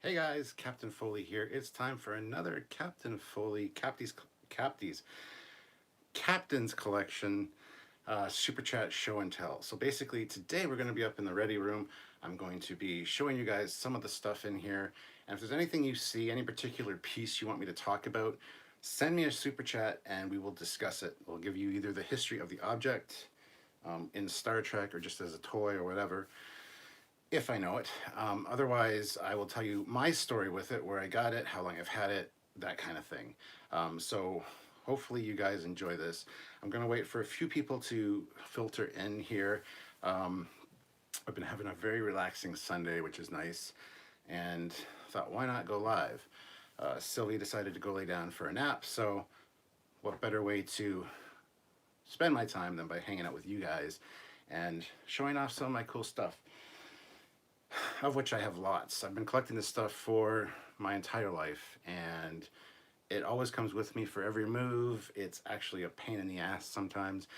Hey guys, Captain Foley here. It's time for another Captain Foley Captain's Collection Super Chat Show and Tell. So basically today we're going to be up in the ready room. I'm going to be showing you guys some of the stuff in here. And if there's anything you see, any particular piece you want me to talk about, send me a Super Chat and we will discuss it. We'll give you either the history of the object in Star Trek or just as a toy or whatever, if I know it. Otherwise, I will tell you my story with it, where I got it, how long I've had it, that kind of thing. So hopefully you guys enjoy this. I'm going to wait for a few people to filter in here. I've been having a very relaxing Sunday, which is nice, and thought, why not go live? Sylvie decided to go lay down for a nap, so what better way to spend my time than by hanging out with you guys and showing off some of my cool stuff, of which I have lots. I've been collecting this stuff for my entire life, and it always comes with me for every move. It's actually a pain in the ass sometimes.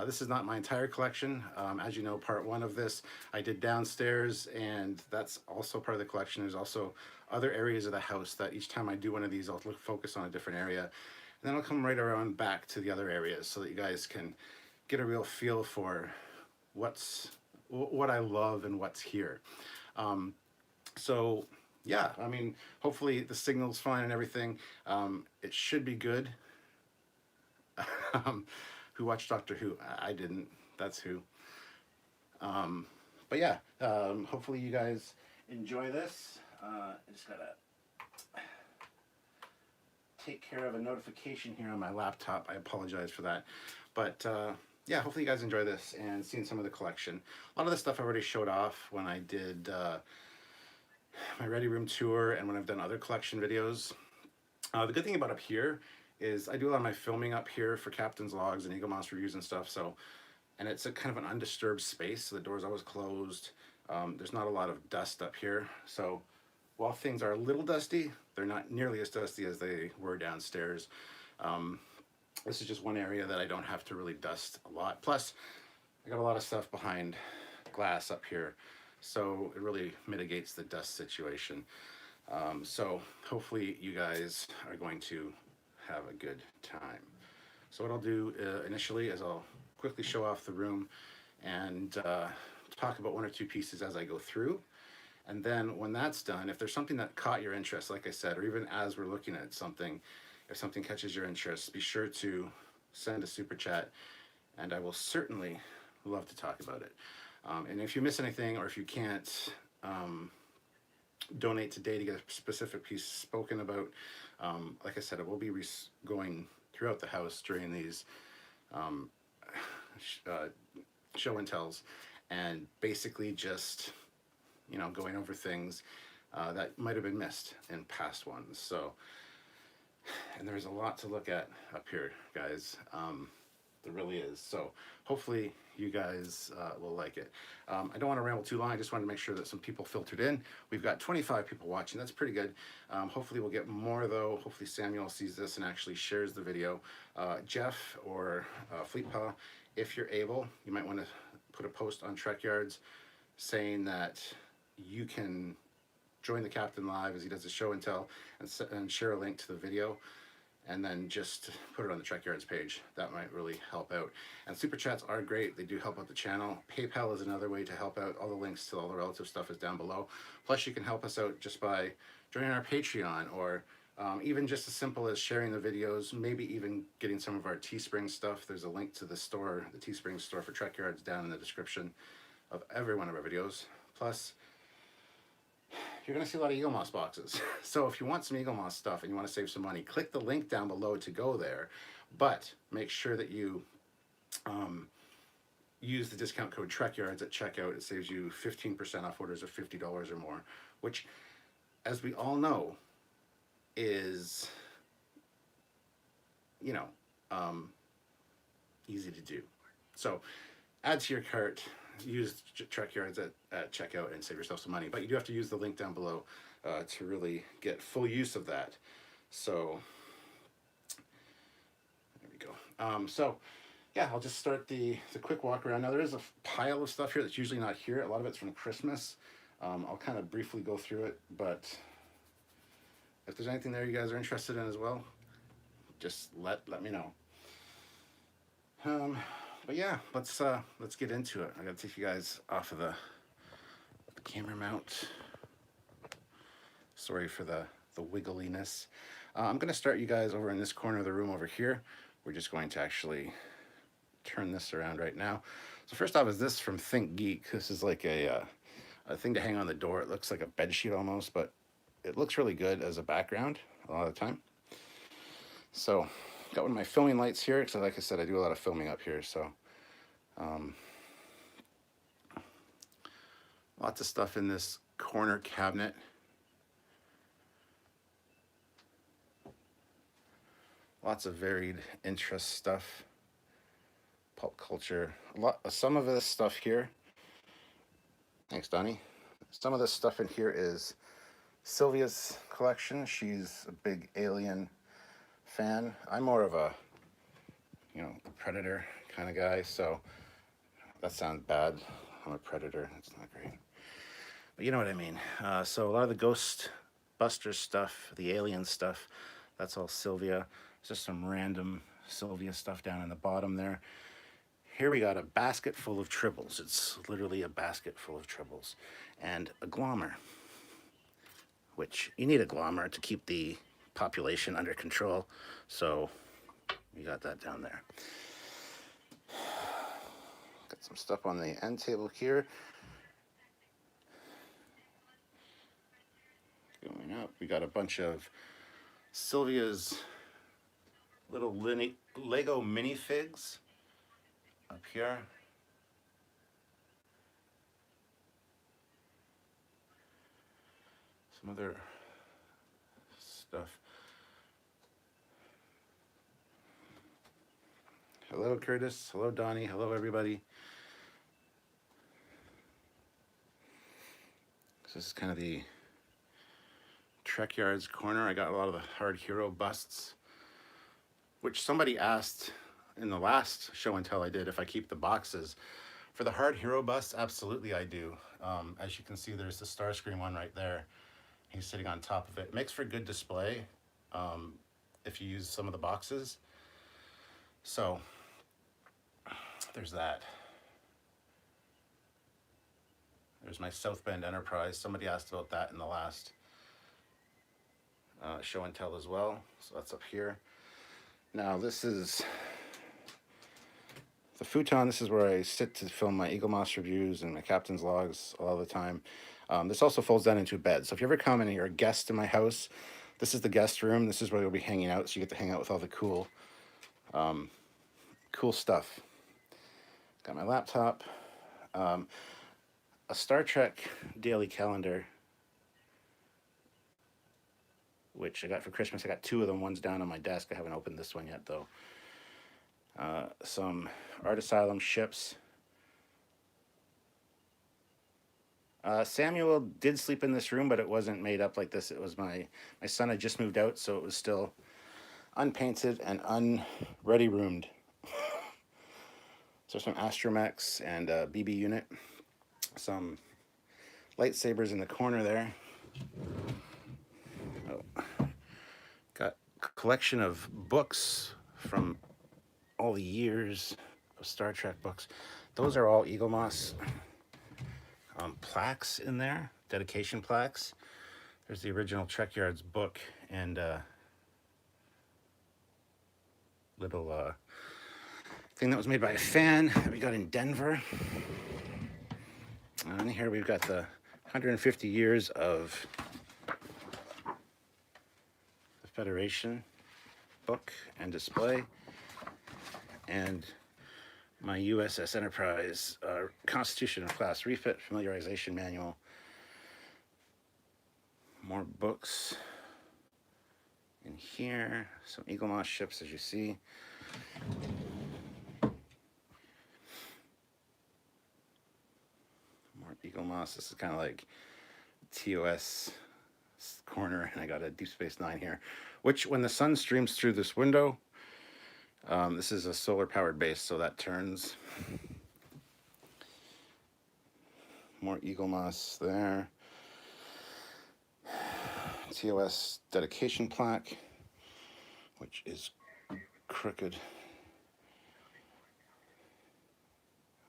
This is not my entire collection. As you know, part one of this I did downstairs, and that's also part of the collection. There's also other areas of the house that each time I do one of these, I'll focus on a different area, and then I'll come right around back to the other areas so that you guys can get a real feel for what I love and what's here. So yeah, I mean, hopefully the signal's fine and everything. It should be good. Who watched Doctor Who? I didn't. That's who. But yeah, hopefully you guys enjoy this. I just gotta take care of a notification here on my laptop. I apologize for that. But yeah, hopefully you guys enjoy this and seeing some of the collection. A lot of the stuff I already showed off when I did my Ready Room tour and when I've done other collection videos. The good thing about up here is I do a lot of my filming up here for Captain's Logs and Eagle Moss reviews and stuff. So, and it's a kind of an undisturbed space, so the door's always closed. There's not a lot of dust up here. So while things are a little dusty, they're not nearly as dusty as they were downstairs. This is just one area that I don't have to really dust a lot. Plus, I got a lot of stuff behind glass up here, so it really mitigates the dust situation. So hopefully you guys are going to have a good time. So what I'll do initially is I'll quickly show off the room and talk about one or two pieces as I go through. And then when that's done, if there's something that caught your interest, like I said, or even as we're looking at something, if something catches your interest, be sure to send a super chat, and I will certainly love to talk about it. And if you miss anything, or if you can't donate today to get a specific piece spoken about, like I said, I will be going throughout the house during these show and tells, and basically just, you know, going over things that might have been missed in past ones. So, and there's a lot to look at up here, guys. There really is. So hopefully you guys will like it. I don't want to ramble too long. I just wanted to make sure that some people filtered in. We've got 25 people watching. That's pretty good. Hopefully we'll get more though. Hopefully Samuel sees this and actually shares the video. Jeff or Fleetpaw, if you're able, you might want to put a post on Trekyards saying that you can join the Captain live as he does a show and tell, and share a link to the video, and then just put it on the Trekyards page. That might really help out. And super chats are great. They do help out the channel. PayPal is another way to help out. All the links to all the relative stuff is down below. Plus you can help us out just by joining our Patreon, or even just as simple as sharing the videos, maybe even getting some of our Teespring stuff. There's a link to the store, the Teespring store for Trekyards, down in the description of every one of our videos. Plus, you're going to see a lot of Eagle Moss boxes. So if you want some Eagle Moss stuff and you want to save some money, click the link down below to go there. But make sure that you use the discount code Trekyards at checkout. It saves you 15% off orders of $50 or more, which, as we all know, is, you know, easy to do. So add to your cart, use Trekyards at checkout, and save yourself some money. But you do have to use the link down below to really get full use of that. So there we go. So yeah, I'll just start the quick walk around. Now there is a pile of stuff here that's usually not here. A lot of it's from Christmas. I'll kind of briefly go through it, but If there's anything there you guys are interested in as well, just let me know. But yeah, let's get into it. I gotta take you guys off of the camera mount. Sorry for the wiggliness. I'm gonna start you guys over in this corner of the room over here. We're just going to actually turn this around right now. So first off is this from Think Geek. This is like a thing to hang on the door. It looks like a bed sheet almost, but it looks really good as a background a lot of the time. So got one of my filming lights here because, like I said, I do a lot of filming up here. So lots of stuff in this corner cabinet. Lots of varied interest stuff, pulp culture. Some of this stuff here. Thanks, Donnie. Some of this stuff in here is Sylvia's collection. She's a big Alien fan. I'm more of a, Predator kind of guy. So that sounds bad. I'm a Predator. It's not great, but you know what I mean. So a lot of the Ghostbusters stuff, the Alien stuff, that's all Sylvia. Just some random Sylvia stuff down in the bottom there. Here we got a basket full of tribbles. It's literally a basket full of tribbles. And a glommer, which you need a glommer to keep the population under control. So we got that down there. Got some stuff on the end table here. Going up, we got a bunch of Sylvia's little Lego minifigs up here. Some other stuff. Hello, Curtis. Hello, Donnie. Hello, everybody. So this is kind of the Trekyards corner. I got a lot of the hard hero busts, which somebody asked in the last show and tell I did if I keep the boxes. For the hard hero busts, absolutely I do. As you can see, there's the Starscream one right there. He's sitting on top of it. It makes for good display if you use some of the boxes. So there's that. There's my South Bend Enterprise. Somebody asked about that in the last show and tell as well. So that's up here. Now this is the futon. This is where I sit to film my Eagle Moss reviews and my captain's logs a lot of the time. This also folds down into a bed. So if you ever come and you're a guest in my house, this is the guest room. This is where you'll be hanging out. So you get to hang out with all the cool stuff. Got my laptop, a Star Trek daily calendar, which I got for Christmas. I got two of them. One's down on my desk. I haven't opened this one yet, though. Some Art Asylum ships. Samuel did sleep in this room, but it wasn't made up like this. It was my son had just moved out, so it was still unpainted and unready roomed. So some Astromechs and a BB unit. Some lightsabers in the corner there. Oh. Got a collection of books from all the years of Star Trek books. Those are all Eagle Moss plaques in there, dedication plaques. There's the original Trekyards book and little thing that was made by a fan that we got in Denver. And here we've got the 150 years of the Federation book and display, and my USS Enterprise Constitution of Class Refit Familiarization Manual. More books in here. Some Eagle Moss ships, as you see. More Eagle Moss. This is kind of like TOS corner, and I got a Deep Space Nine here, which when the sun streams through this window, this is a solar powered base, so that turns. More Eagle Moss there. TOS dedication plaque, which is crooked.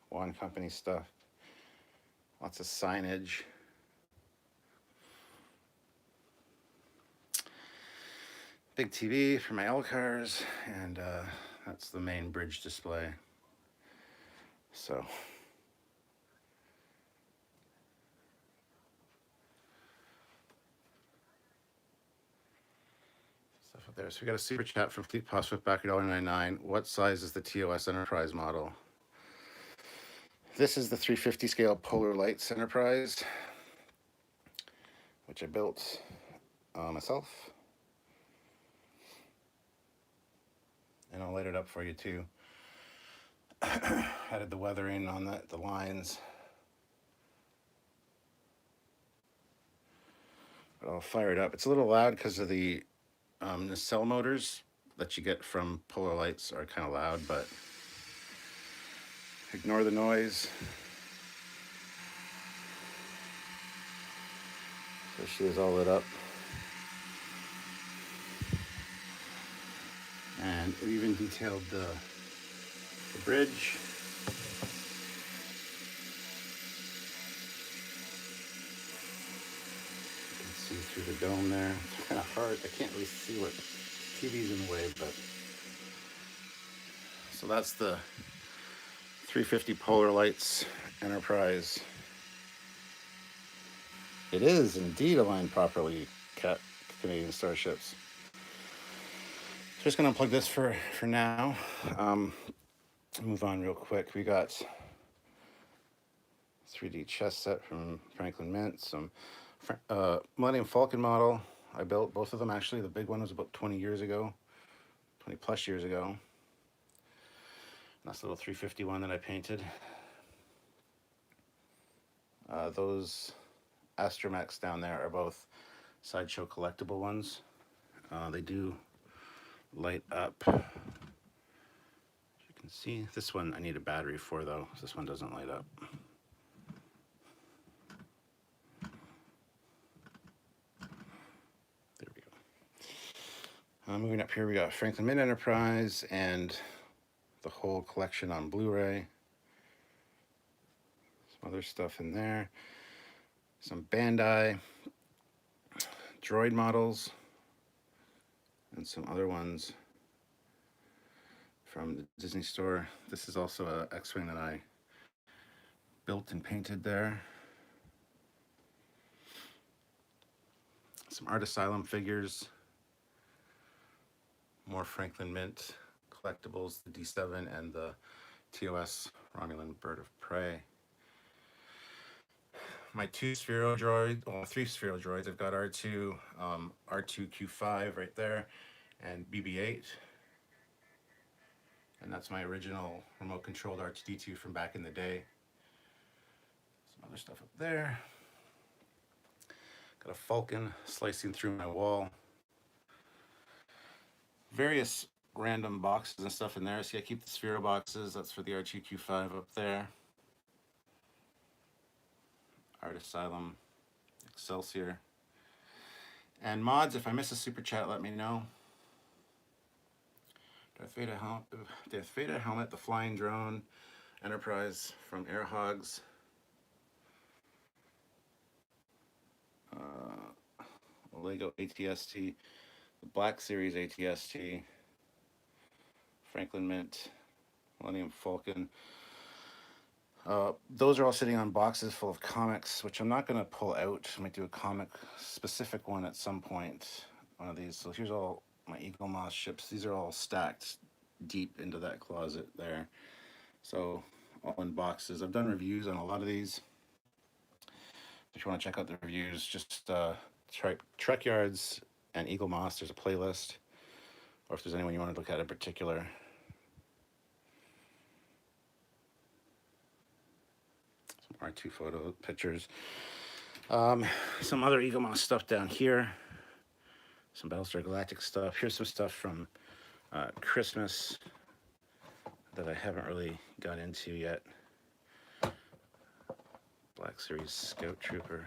One company stuff. Lots of signage. Big TV for my L cars, and that's the main bridge display. So stuff up there. So we got a super chat from Fleet Pass with backer $1.99. What size is the TOS Enterprise model? This is the 350 scale Polar Lights Enterprise, which I built myself. And I'll light it up for you too. Added the weathering on the lines. But I'll fire it up. It's a little loud because of the nacelle motors that you get from Polar Lights are kind of loud, but ignore the noise. So she is all lit up. And we even detailed the bridge. You can see through the dome there. It's kind of hard. I can't really see what TV's in the way, but so that's the 350 Polar Lights Enterprise. It is indeed aligned properly, Canadian Starships. Just gonna unplug this for now. Move on real quick. We got 3D chess set from Franklin Mint, some Millennium Falcon model. I built both of them actually. The big one was about 20 years ago, 20 plus years ago. Nice little 350 one that I painted. Those astromechs down there are both Sideshow collectible ones. They do light up. As you can see, this one I need a battery for though. This one doesn't light up. There we go. Moving up here, we got Franklin Mint Enterprise and the whole collection on Blu-ray. Some other stuff in there. Some Bandai droid models and some other ones from the Disney store. This is also a X-Wing that I built and painted there. Some Art Asylum figures. More Franklin Mint collectibles, the D7 and the TOS Romulan Bird of Prey. My two Sphero droids, well, three Sphero droids. I've got R2, R2Q5 right there, and BB-8. And that's my original remote-controlled R2-D2 from back in the day. Some other stuff up there. Got a Falcon slicing through my wall. Various random boxes and stuff in there. See, I keep the Sphero boxes. That's for the R2Q5 up there. Art Asylum, Excelsior. And mods, if I miss a super chat, let me know. Darth Vader helmet, the flying drone, Enterprise from Air Hogs. Lego ATST, the Black Series ATST, Franklin Mint, Millennium Falcon. Those are all sitting on boxes full of comics, which I'm not going to pull out. I might do a comic specific one at some point, one of these. So here's all my Eagle Moss ships. These are all stacked deep into that closet there. So all in boxes. I've done reviews on a lot of these. If you want to check out the reviews, just Trekyards and Eagle Moss, there's a playlist. Or if there's anyone you want to look at in particular. R2 photo pictures. Some other Eagle Moss stuff down here. Some Battlestar Galactica stuff. Here's some stuff from Christmas that I haven't really got into yet. Black Series Scout Trooper.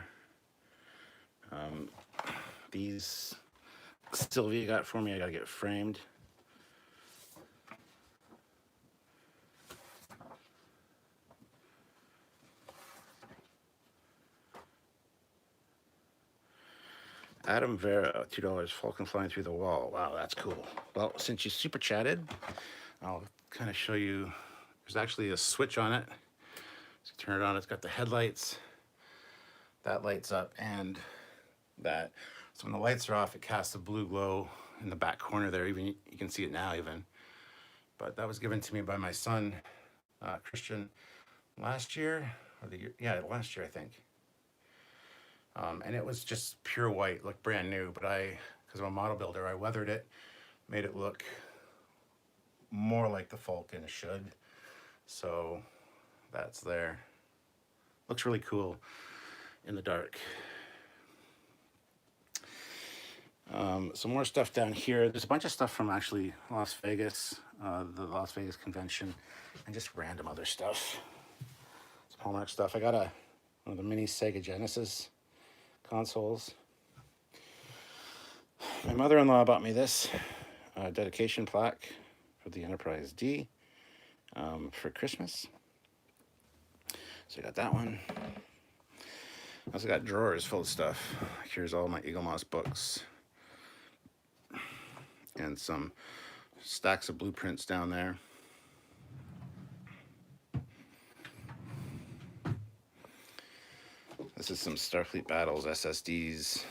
These Sylvia got for me. I gotta get framed. Adam Vera, $2. Falcon flying through the wall. Wow, that's cool. Well, since you super chatted, I'll kind of show you. There's actually a switch on it. So turn it on. It's got the headlights. That lights up and that. So when the lights are off, it casts a blue glow in the back corner there. Even you can see it now even. But that was given to me by my son, Christian, last year or the year. Yeah, last year I think. And it was just pure white, looked brand new, but because I'm a model builder, I weathered it, made it look more like the Falcon should. So that's there. Looks really cool in the dark. Some more stuff down here. There's a bunch of stuff from actually Las Vegas, the Las Vegas convention, and just random other stuff. Some Hallmark stuff. I got one of the mini Sega Genesis consoles. My mother-in-law bought me this dedication plaque for the Enterprise D for Christmas. So I got that one. I also got drawers full of stuff. Here's all my Eagle Moss books. And some stacks of blueprints down there. This is some Starfleet Battles SSDs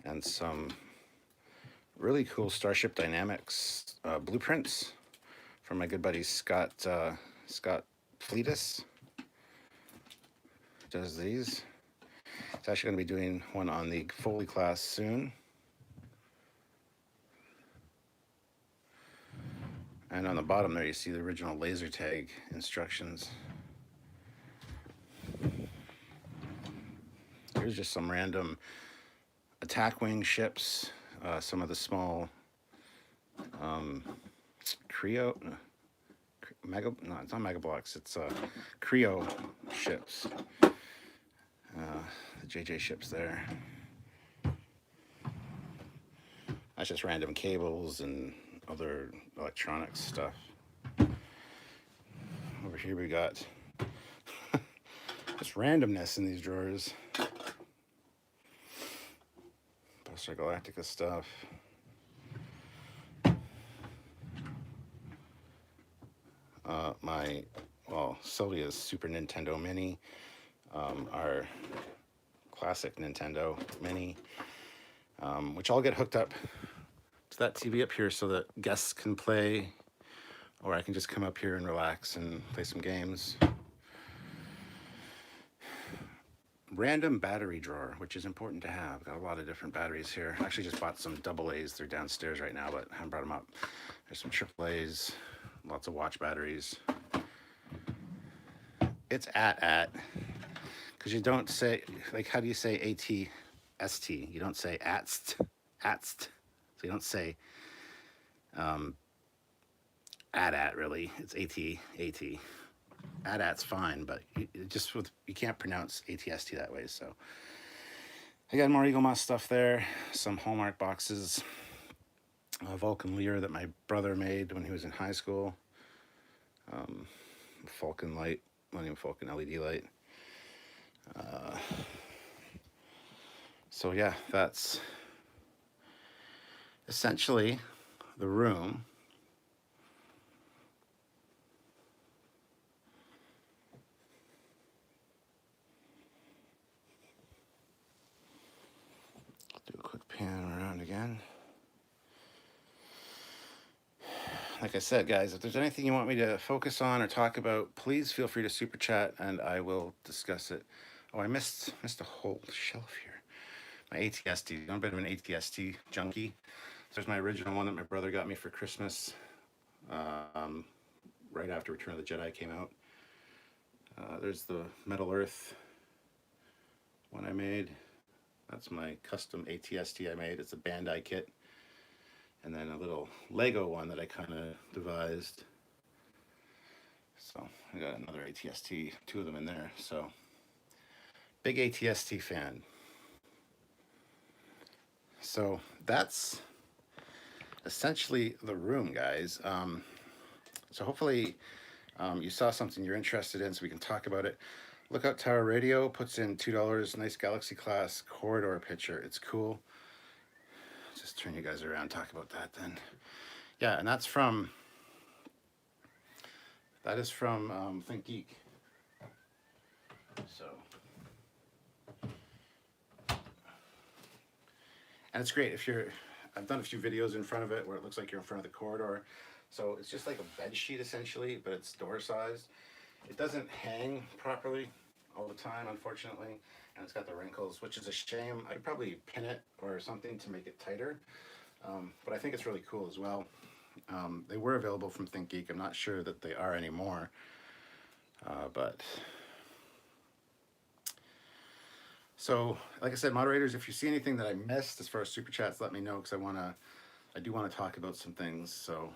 and some really cool Starship Dynamics blueprints from my good buddy Scott Fleetus. Does these. It's actually going to be doing one on the Foley class soon. And on the bottom there you see the original laser tag instructions. Here's just some random attack wing ships, some of the small Creo, no, it's not Mega Blocks, it's Creo ships. The JJ ships there. That's just random cables and other electronics stuff. Over here we got just randomness in these drawers. Battlestar Galactica stuff. Sylvia's Super Nintendo Mini, our classic Nintendo Mini, which I'll get hooked up to that TV up here so that guests can play, or I can just come up here and relax and play some games. Random battery drawer, which is important to have. Got a lot of different batteries here. I actually just bought some AA's. They're downstairs right now, but I haven't brought them up. There's some AA's, lots of watch batteries. It's because you don't say, like, how do you say ATST? You don't say atst. So you don't say at really. It's AT. AT-AT's fine, but you can't pronounce ATST that way. So I got more Eagle Moss stuff there, some Hallmark boxes, a Vulcan Lear that my brother made when he was in high school, Falcon light, Millennium Falcon LED light. So yeah, that's essentially the room. Do a quick pan around again. Like I said, guys, if there's anything you want me to focus on or talk about, please feel free to super chat and I will discuss it. Oh, I missed a whole shelf here. My ATST. I'm a bit of an ATST junkie. There's my original one that my brother got me for Christmas, right after Return of the Jedi came out. There's the Metal Earth one I made. That's my custom ATST I made. It's a Bandai kit. And then a little Lego one that I kind of devised. So I got another ATST, two of them in there. So big ATST fan. So that's essentially the room, guys. So hopefully you saw something you're interested in, so we can talk about it. Lookout Tower Radio puts in $2. Nice Galaxy class corridor picture. It's cool. Just turn you guys around, talk about that then. Yeah, and that is from Think Geek. So, and it's great if you're. I've done a few videos in front of it where it looks like you're in front of the corridor. So it's just like a bed sheet essentially, but it's door sized. It doesn't hang properly all the time, unfortunately, and it's got the wrinkles, which is a shame. I'd probably pin it or something to make it tighter, but I think it's really cool as well. They were available from Think Geek. I'm not sure that they are anymore, but so like I said, moderators, if you see anything that I missed as far as super chats, let me know, because I do want to talk about some things. So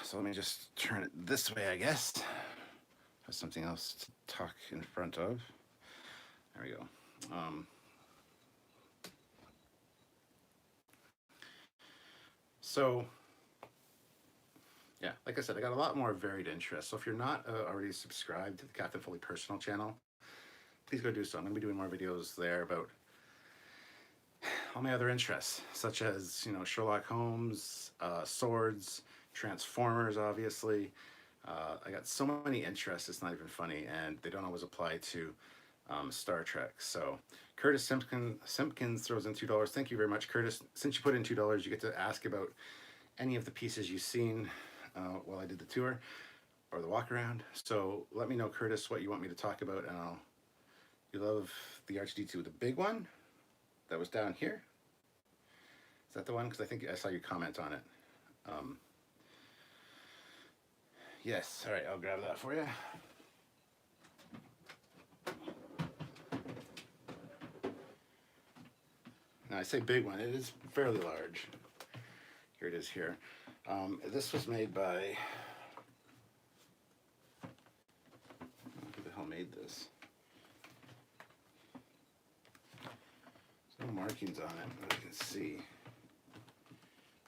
so let me just turn it this way, I guess. There's something else to talk in front of. There we go. So, yeah, like I said, I got a lot more varied interests. So if you're not already subscribed to the Captain Foley personal channel, please go do so. I'm going to be doing more videos there about all my other interests, such as, you know, Sherlock Holmes, swords, Transformers, obviously. I got so many interests, it's not even funny, and they don't always apply to Star Trek. So Curtis Simpkins throws in $2. Thank you very much, Curtis. Since you put in $2, you get to ask about any of the pieces you've seen while I did the tour or the walk around. So let me know, Curtis, what you want me to talk about, and you love the R2-D2, the big one that was down here. Is that the one? Because I think I saw you comment on it. Yes, all right, I'll grab that for you. Now I say big one, it is fairly large. Here it is here. This was made by, who the hell made this? There's no markings on it, but I can see.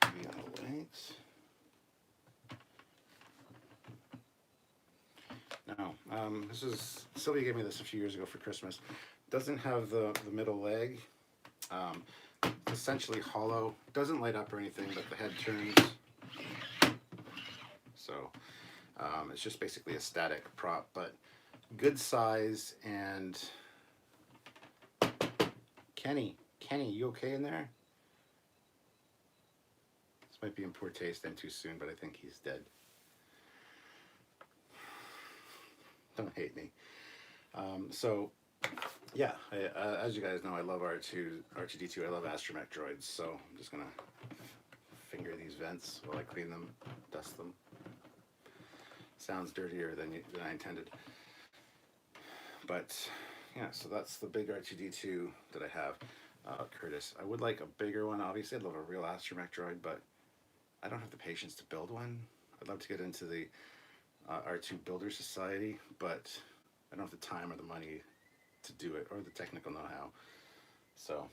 Maybe on the links. No, this is, Sylvia gave me this a few years ago for Christmas. Doesn't have the middle leg. It's essentially hollow. Doesn't light up or anything, but the head turns. So it's just basically a static prop, but good size. And Kenny, you okay in there? This might be in poor taste and too soon, but I think he's dead. Don't hate me. So, yeah, as you guys know, I love R2-D2. I love astromech droids, so I'm just gonna finger these vents while I clean them, dust them. Sounds dirtier than I intended. But, yeah, so that's the big R2-D2 that I have. Curtis, I would like a bigger one. Obviously, I'd love a real astromech droid, but I don't have the patience to build one. I'd love to get into the R2 Builder Society, but I don't have the time or the money to do it, or the technical know-how. So,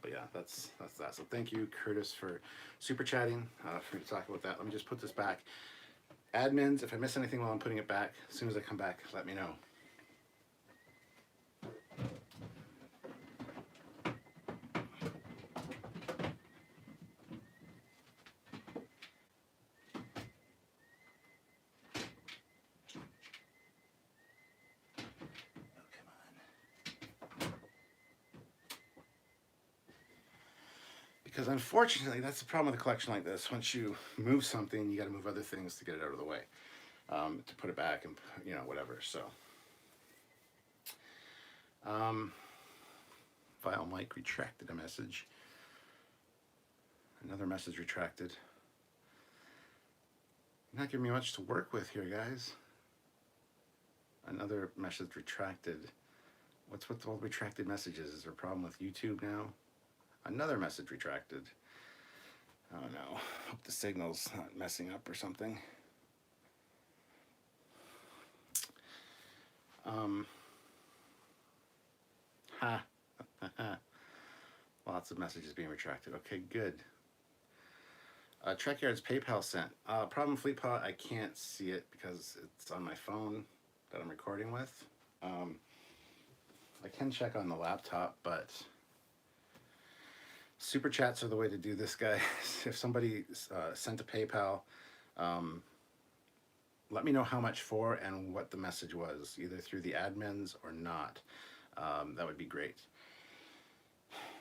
but yeah, that's that. So thank you, Curtis, for super chatting, for me to talk about that. Let me just put this back. Admins, if I miss anything while I'm putting it back, as soon as I come back, let me know. Because unfortunately, that's the problem with a collection like this. Once you move something, you got to move other things to get it out of the way, to put it back and, you know, whatever. So, file Mike retracted a message. Another message retracted. You're not giving me much to work with here, guys. Another message retracted. What's with all the retracted messages? Is there a problem with YouTube now? Another message retracted. Oh no, hope the signal's not messing up or something. Lots of messages being retracted. Okay, good. Trekyards PayPal sent. Problem FleetPod, I can't see it because it's on my phone that I'm recording with. I can check on the laptop, but super chats are the way to do this, guys. If somebody sent a PayPal, let me know how much for and what the message was, either through the admins or not. That would be great.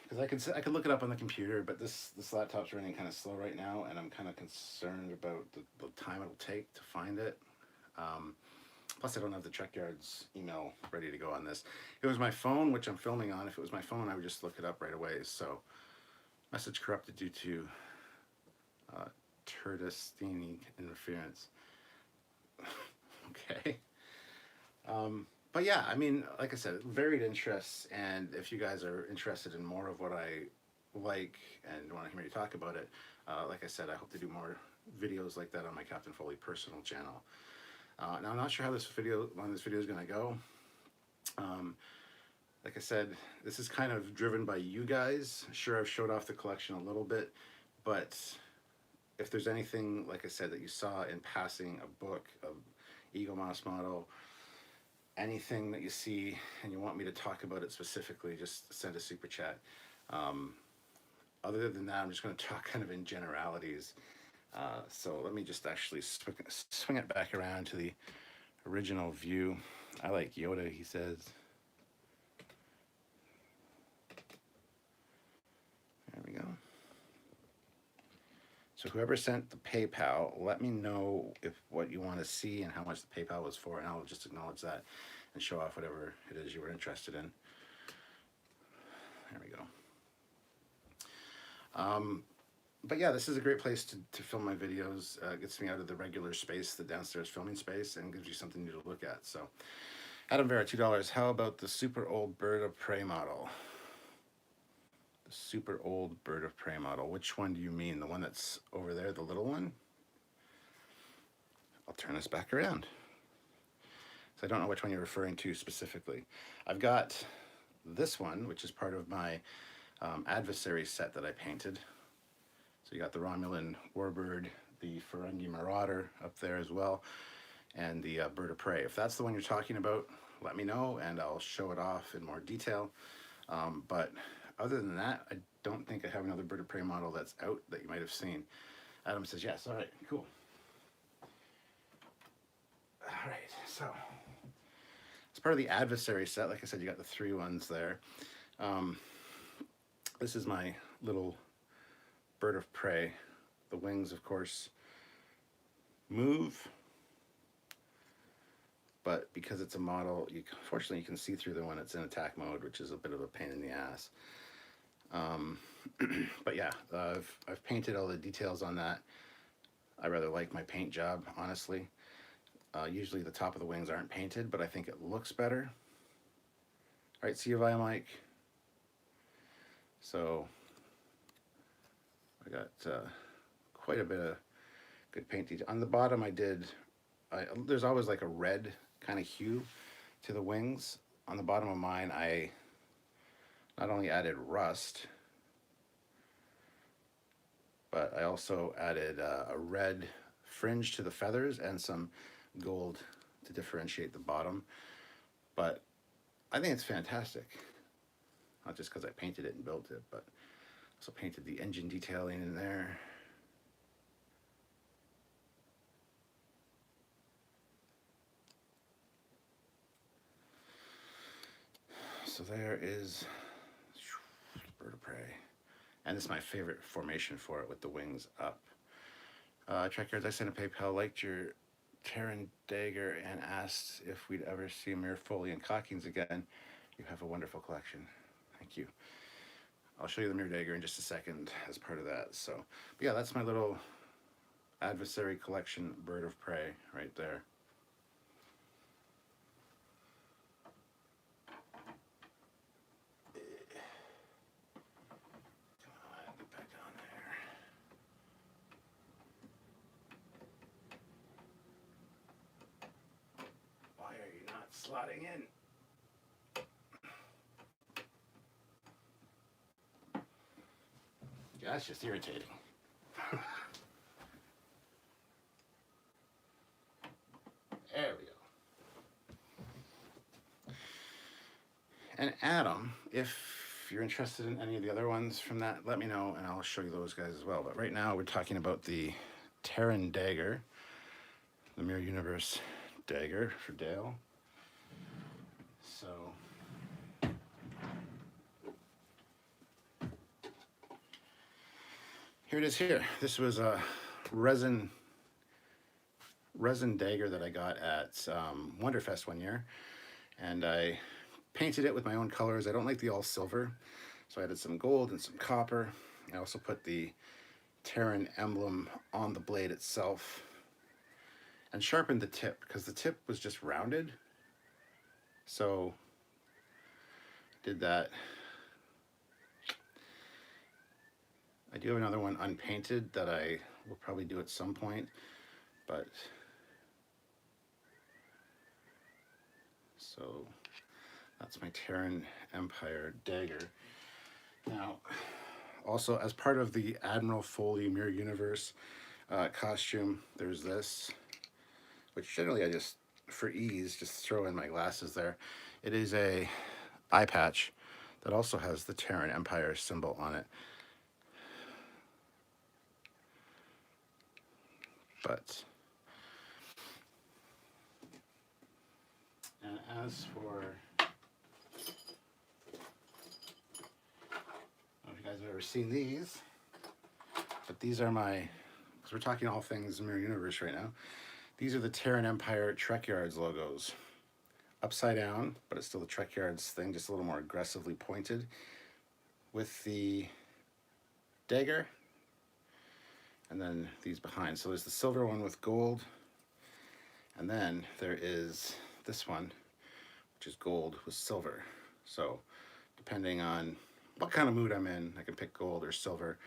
Because I could look it up on the computer, but this laptop's running kind of slow right now, and I'm kind of concerned about the time it'll take to find it. Plus, I don't have the Trekyards email ready to go on this. If it was my phone, which I'm filming on, if it was my phone, I would just look it up right away. So, message corrupted due to Turdistini interference. Okay. But yeah, I mean, like I said, varied interests, and if you guys are interested in more of what I like and want to hear me talk about it, like I said, I hope to do more videos like that on my Captain Foley personal channel. Now, I'm not sure how this video is going to go. Like I said, this is kind of driven by you guys. Sure, I've showed off the collection a little bit, but if there's anything, like I said, that you saw in passing, a book, a Ego Moss model, anything that you see and you want me to talk about it specifically, just send a super chat. Other than that, I'm just going to talk kind of in generalities. So let me just actually swing it back around to the original view. I like Yoda, he says. There we go. So whoever sent the PayPal, let me know if what you want to see and how much the PayPal was for, and I'll just acknowledge that and show off whatever it is you were interested in. There we go. But yeah, this is a great place to film my videos. Gets me out of the regular space, the downstairs filming space, and gives you something new to look at. So, Adam Vera, $2. How about the super old bird of prey model? The super old bird of prey model. Which one do you mean? The one that's over there, the little one? I'll turn this back around. So I don't know which one you're referring to specifically. I've got this one, which is part of my adversary set that I painted. So you got the Romulan warbird, the Ferengi marauder up there as well, and the bird of prey. If that's the one you're talking about, let me know and I'll show it off in more detail. But other than that, I don't think I have another bird of prey model that's out that you might have seen. Adam says yes. All right, cool. All right, so as part of the adversary set, like I said, you got the 3 ones there. This is my little bird of prey. The wings, of course, move, but because it's a model, fortunately you can see through them when it's in attack mode, which is a bit of a pain in the ass. But yeah, I've painted all the details on that. I rather like my paint job, honestly. Usually the top of the wings aren't painted, but I think it looks better. All right, see you via mic. So I got quite a bit of good paint detail. On the bottom there's always like a red kind of hue to the wings. On the bottom of mine, I not only added rust, but I also added a red fringe to the feathers and some gold to differentiate the bottom. But I think it's fantastic. Not just because I painted it and built it, but also painted the engine detailing in there. So there is bird of prey. And this is my favorite formation for it with the wings up. Trekyards, I sent a PayPal, liked your Terran dagger and asked if we'd ever see Mir Foley and Cockings again. You have a wonderful collection. Thank you. I'll show you the mirror dagger in just a second as part of that. So, but yeah, that's my little adversary collection bird of prey right there. Come on, get back on there. Why are you not slotting in? Yeah, that's just irritating. There we go. And Adam, if you're interested in any of the other ones from that, let me know and I'll show you those guys as well. But right now we're talking about the Terran dagger, the Mirror Universe dagger for Dale. So here it is here. This was a resin dagger that I got at Wonderfest one year, and I painted it with my own colors. I don't like the all silver, so I added some gold and some copper. I also put the Terran emblem on the blade itself and sharpened the tip because the tip was just rounded. So did that. I do have another one unpainted that I will probably do at some point, but so that's my Terran Empire dagger. Now, also as part of the Admiral Foley Mirror Universe costume, there's this, which generally I just, for ease, just throw in my glasses there. It is a eye patch that also has the Terran Empire symbol on it. But, and as for, I don't know if you guys have ever seen these, but these are my, because we're talking all things Mirror Universe right now, these are the Terran Empire Trekyards logos. Upside down, but it's still the Trekyards thing, just a little more aggressively pointed, with the dagger, and then these behind. So there's the silver one with gold, and then there is this one, which is gold with silver. So depending on what kind of mood I'm in, I can pick gold or silver,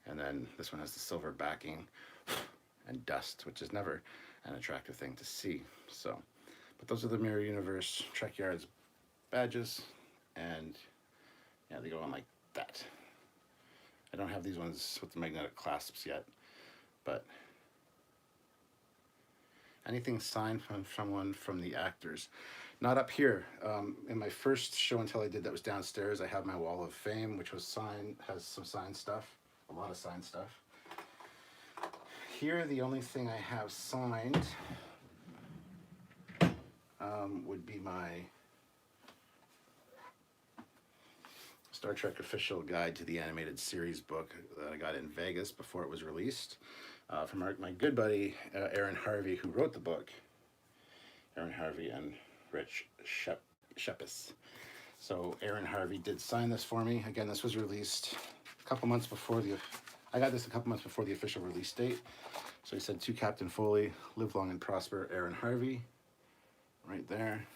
and then this one has the silver backing and dust, which is never an attractive thing to see. So, but those are the Mirror Universe Trekyards badges, and yeah, they go on like that. I don't have these ones with the magnetic clasps yet, but anything signed from someone from the actors. Not up here. In my first show and tell I did that was downstairs, I have my wall of fame, which was signed, has some signed stuff, a lot of signed stuff. Here, the only thing I have signed would be my Star Trek Official Guide to the Animated Series book that I got in Vegas before it was released from my good buddy Aaron Harvey, who wrote the book. Aaron Harvey and Rich Shepis. So Aaron Harvey did sign this for me. Again, this was released a couple months before I got this a couple months before the official release date. So he said, to Captain Foley, live long and prosper, Aaron Harvey. Right there.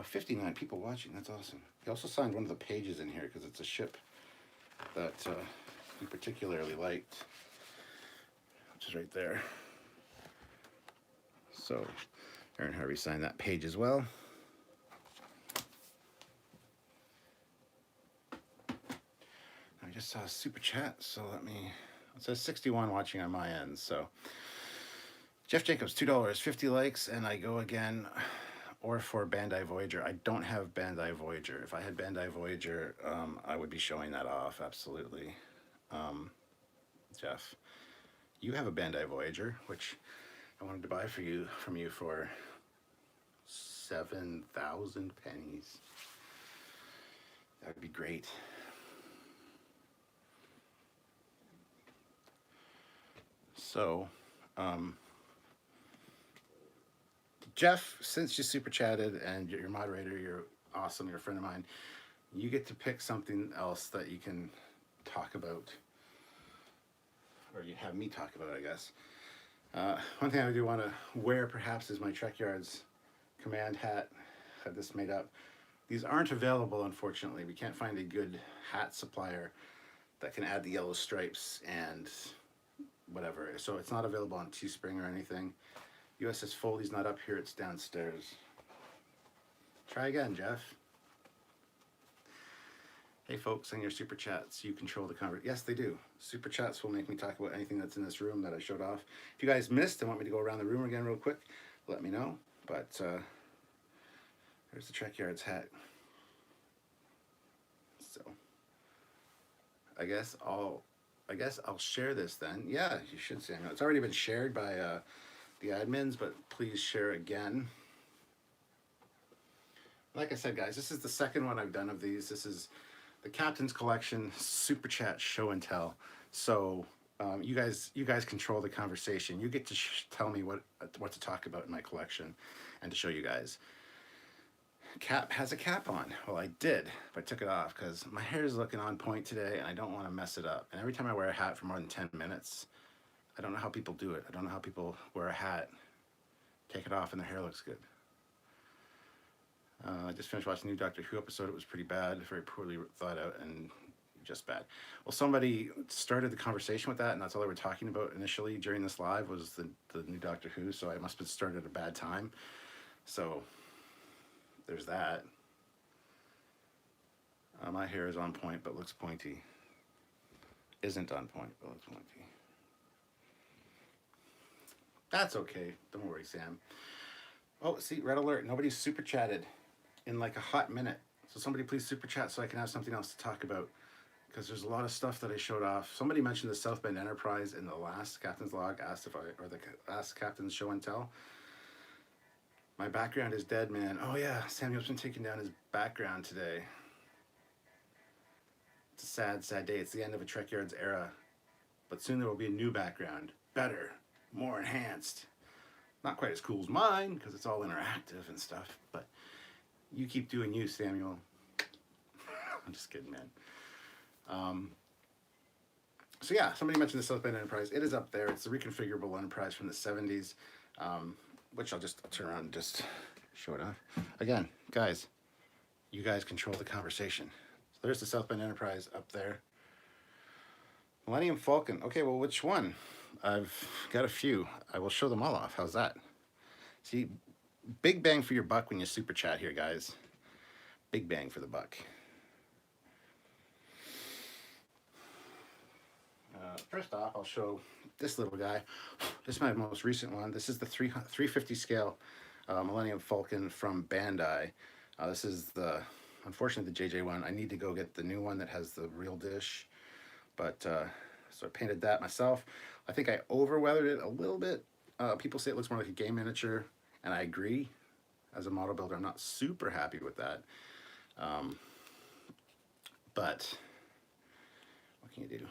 59 people watching, that's awesome. He also signed one of the pages in here because it's a ship that he particularly liked, which is right there. So Aaron Harvey signed that page as well. I just saw a super chat, so it says 61 watching on my end. So Jeff Jacobs, $2, 50 likes, and I go again. Or for Bandai Voyager. I don't have Bandai Voyager. If I had Bandai Voyager, I would be showing that off, absolutely. Jeff, you have a Bandai Voyager, which I wanted to buy from you for 7,000 pennies. That would be great. So, Jeff, since you super chatted and you're moderator, you're awesome, you're a friend of mine, you get to pick something else that you can talk about, or you have me talk about, I guess. One thing I do want to wear perhaps is my Trekyards command hat. I had this made up. These aren't available, unfortunately. We can't find a good hat supplier that can add the yellow stripes and whatever. So it's not available on Teespring or anything. USS Foley's not up here, it's downstairs. Try again, Jeff. Hey folks, send your super chats. You control the conversation. Yes, they do. Super chats will make me talk about anything that's in this room that I showed off. If you guys missed and want me to go around the room again real quick, let me know. But there's the Trekyards hat. So I guess I'll share this then. Yeah, you should, Samuel. It's already been shared by the admins, but please share again. Like I said, guys, this is the second one I've done of these. This is the Captain's Collection Super Chat Show and Tell. So you guys control the conversation. You get to tell me what to talk about in my collection and to show you guys. Cap has a cap on. Well, I did, but I took it off because my hair is looking on point today and I don't want to mess it up. And every time I wear a hat for more than 10 minutes, I don't know how people do it. I don't know how people wear a hat, take it off, and their hair looks good. I just finished watching the new Doctor Who episode. It was pretty bad, very poorly thought out, and just bad. Well, somebody started the conversation with that, and that's all they were talking about initially during this live was the new Doctor Who, so I must have started at a bad time. So there's that. My hair is on point, but looks pointy. Isn't on point, but looks pointy. That's okay. Don't worry, Sam. Oh, see, red alert. Nobody's super chatted in like a hot minute. So somebody please super chat so I can have something else to talk about. Because there's a lot of stuff that I showed off. Somebody mentioned the South Bend Enterprise in the last Captain's Log, asked if or the last Captain's Show and Tell. My background is dead, man. Oh yeah, Samuel's been taking down his background today. It's a sad, sad day. It's the end of a Trekyards era. But soon there will be a new background. Better, more enhanced. Not quite as cool as mine, because it's all interactive and stuff, but you keep doing you, Samuel. I'm just kidding, man. So yeah, somebody mentioned the South Bend Enterprise. It is up there. It's the reconfigurable Enterprise from the 70s, which I'll turn around and just show it off. Again, guys, you guys control the conversation. So there's the South Bend Enterprise up there. Millennium Falcon. Okay, well, which one? I've got a few. I will show them all off. How's that? See, big bang for your buck when you super chat here, guys. Big bang for the buck. First off, I'll show this little guy. This is my most recent one. This is the 350 scale Millennium Falcon from Bandai. This is unfortunately, the JJ one. I need to go get the new one that has the real dish. But, so I painted that myself. I think I over-weathered it a little bit. People say it looks more like a game miniature, and I agree. As a model builder, I'm not super happy with that. But what can you do?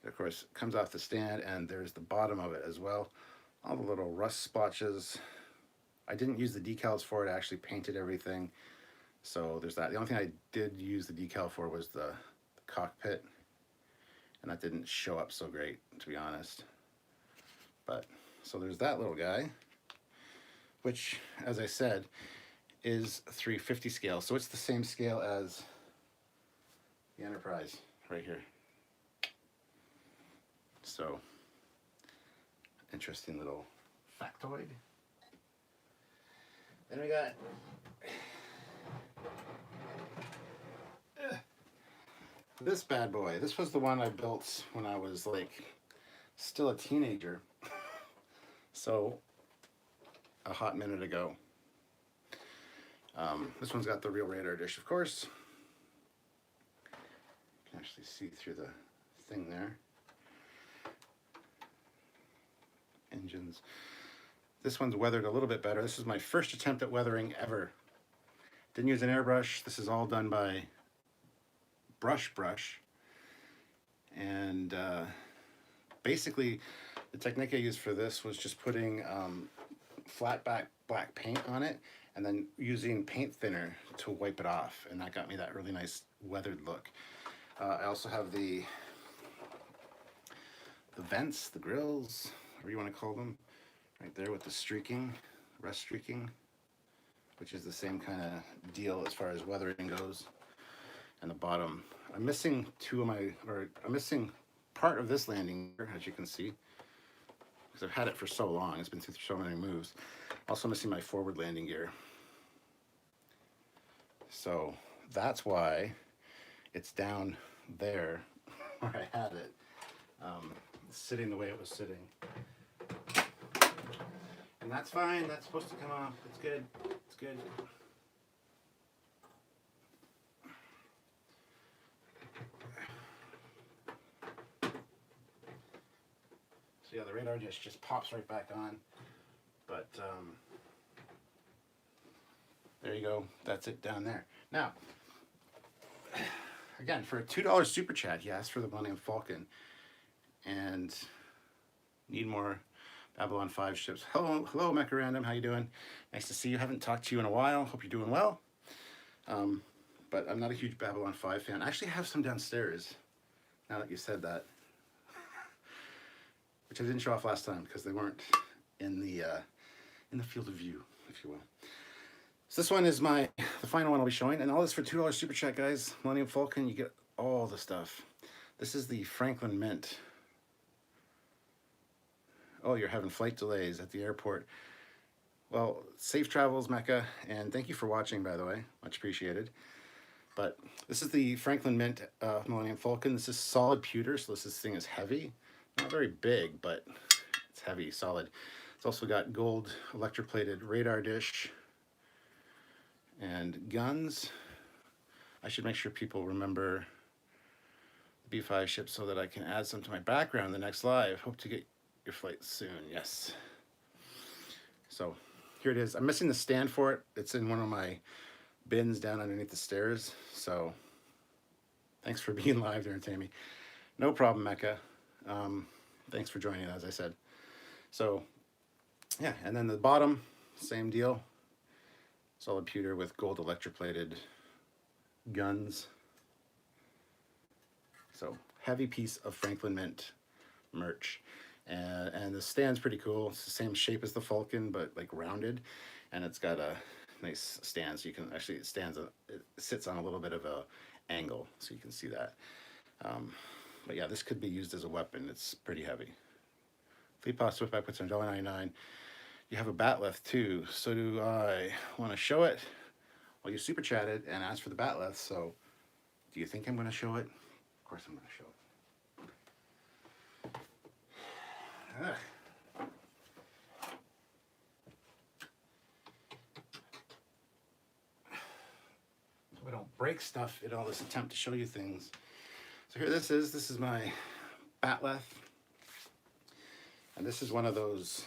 It, of course, comes off the stand, and there's the bottom of it as well. All the little rust splotches. I didn't use the decals for it. I actually painted everything. So there's that. The only thing I did use the decal for was the cockpit, and that didn't show up so great, to be honest. But so there's that little guy, which, as I said, is 350 scale. So it's the same scale as the Enterprise right here. So interesting little factoid. Then we got this bad boy. This was the one I built when I was like still a teenager. So a hot minute ago. This one's got the real radar dish, of course. You can actually see through the thing there. Engines. This one's weathered a little bit better. This is my first attempt at weathering ever. Didn't use an airbrush. This is all done by brush. And basically, the technique I used for this was just putting flat back black paint on it and then using paint thinner to wipe it off. And that got me that really nice weathered look. I also have the vents, the grills, whatever you want to call them, right there with the streaking, rust streaking, which is the same kind of deal as far as weathering goes. And the bottom, I'm missing I'm missing part of this landing gear, as you can see, because I've had it for so long. It's been through so many moves. Also missing my forward landing gear. So that's why it's down there where I had it, sitting the way it was sitting. And that's fine, that's supposed to come off, it's good, it's good. So yeah, the radar dish just pops right back on, but there you go, that's it down there. Now, again, for a $2 super chat, he asked for the Millennium Falcon, and need more Babylon 5 ships. Hello, Mecha Random, how you doing? Nice to see you. Haven't talked to you in a while. Hope you're doing well. But I'm not a huge Babylon 5 fan. I actually have some downstairs, now that you said that, which I didn't show off last time because they weren't in the field of view, if you will. So this one is the final one I'll be showing, and all this for $2 super chat, guys. Millennium Falcon, you get all the stuff. This is the Franklin Mint. Oh, you're having flight delays at the airport. Well, safe travels, Mecha, and thank you for watching, by the way. Much appreciated. But this is the Franklin Mint Millennium Falcon. This is solid pewter, so this thing is heavy. Not very big, but it's heavy, solid. It's also got gold electroplated radar dish and guns. I should make sure people remember the B5 ship so that I can add some to my background in the next live. Hope to get your flight soon, yes. So here it is. I'm missing the stand for it. It's in one of my bins down underneath the stairs. So thanks for being live to entertain me. No problem, Mecha. Thanks for joining, as I said. So yeah, and then the bottom, same deal. Solid pewter with gold electroplated guns. So heavy piece of Franklin Mint merch. And the stand's pretty cool. It's the same shape as the Falcon, but like rounded. And it's got a nice stand, so you can actually, it sits on a little bit of a angle, so you can see that. But yeah, this could be used as a weapon. It's pretty heavy. Fleet Pass Swiftback puts on $1.99. You have a batleth too. So do I want to show it? Well, you super chatted and asked for the batleth, so do you think I'm going to show it? Of course I'm going to show it. Ugh. So I don't break stuff in all this attempt to show you things. So here this is my batleth. And this is one of those,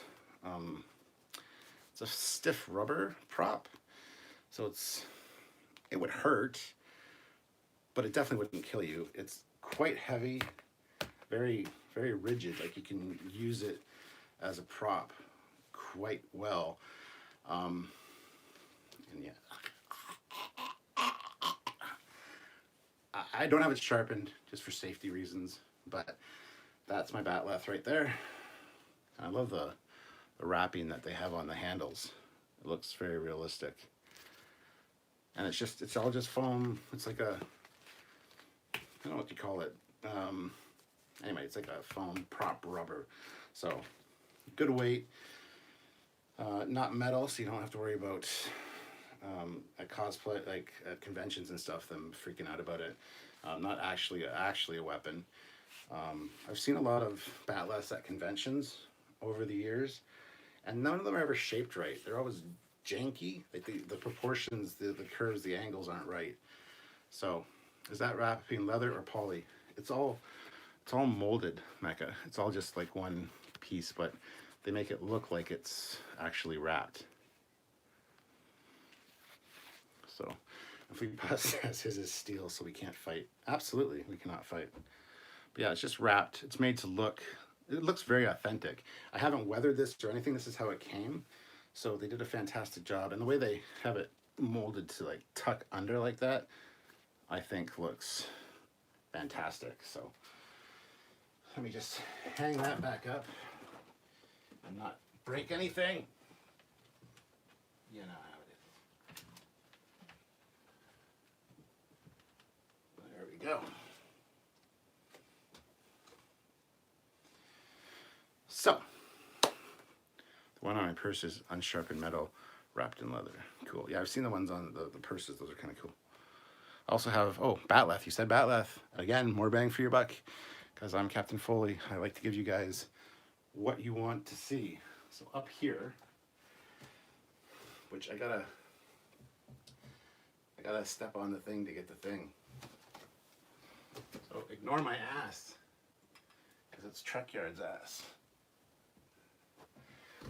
it's a stiff rubber prop. So it would hurt, but it definitely wouldn't kill you. It's quite heavy, very, very rigid. Like you can use it as a prop quite well. And yeah, I don't have it sharpened just for safety reasons, but that's my batleth right there. I love the wrapping that they have on the handles. It looks very realistic. And it's all just foam. It's like I don't know what you call it. Anyway, it's like a foam prop rubber. So good weight, not metal, so you don't have to worry about at cosplay, like at conventions and stuff, them freaking out about it. Not actually a weapon. I've seen a lot of batleths at conventions over the years, and none of them are ever shaped right. They're always janky. Like the proportions, the curves, the angles aren't right. So is that wrapping leather or poly? It's all molded, Mecha. It's all just like one piece, but they make it look like it's actually wrapped. So if we says his is steel, so we can't fight. Absolutely, we cannot fight. But yeah, it's just wrapped. It's made to look, it looks very authentic. I haven't weathered this or anything. This is how it came. So they did a fantastic job. And the way they have it molded to like tuck under like that, I think looks fantastic. So let me just hang that back up and not break anything. You know how it is. There we go. So, the one on my purse is unsharpened metal wrapped in leather. Cool. Yeah, I've seen the ones on the purses. Those are kind of cool. I also have, oh, Batleth. You said Batleth. Again, more bang for your buck, because I'm Captain Foley. I like to give you guys what you want to see. So up here, which I gotta step on the thing to get the thing. So ignore my ass, because it's Trekyards' ass.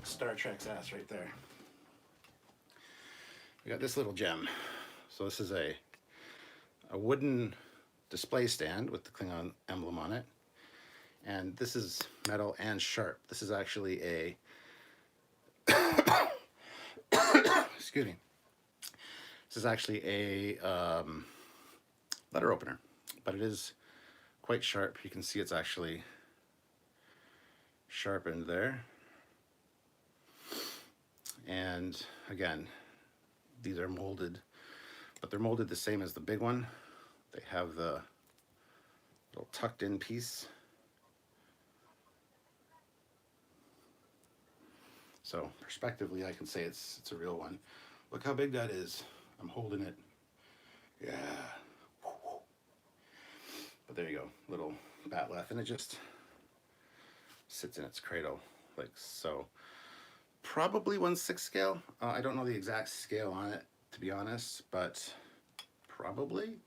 Star Trek's ass right there. We got this little gem. So this is a wooden display stand with the Klingon emblem on it. And this is metal and sharp. This is actually a excuse me. This is actually a letter opener, but it is quite sharp. You can see it's actually sharpened there. And again, these are molded, but they're molded the same as the big one. They have the little tucked in piece. So perspectively, I can say it's a real one. Look how big that is. I'm holding it. Yeah. But there you go, little Batleth, and it just sits in its cradle like so. Probably 1/6 scale. I don't know the exact scale on it, to be honest, but probably.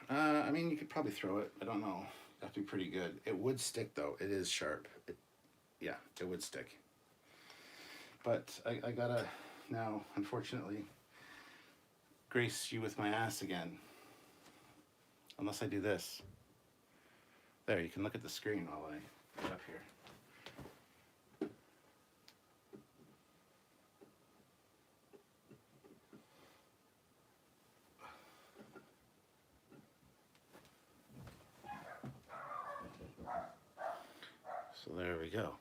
I mean, you could probably throw it. I don't know. It'd have to be pretty good. It would stick, though. It is sharp. Yeah, it would stick. But I gotta now, unfortunately, grace you with my ass again. Unless I do this. There, you can look at the screen while I get up here. So there we go.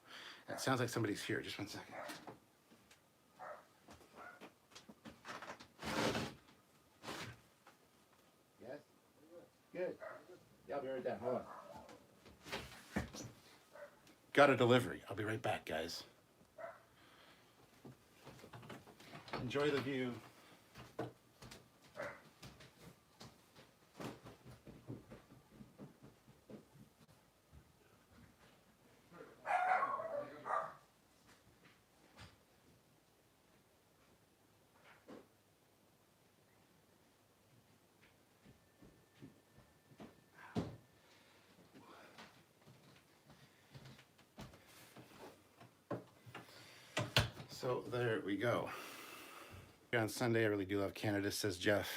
It sounds like somebody's here. Just 1 second. Yes? Good. Yeah, I'll be right there. Hold on. Got a delivery. I'll be right back, guys. Enjoy the view. So there we go. On Sunday, I really do love Canada, says Jeff.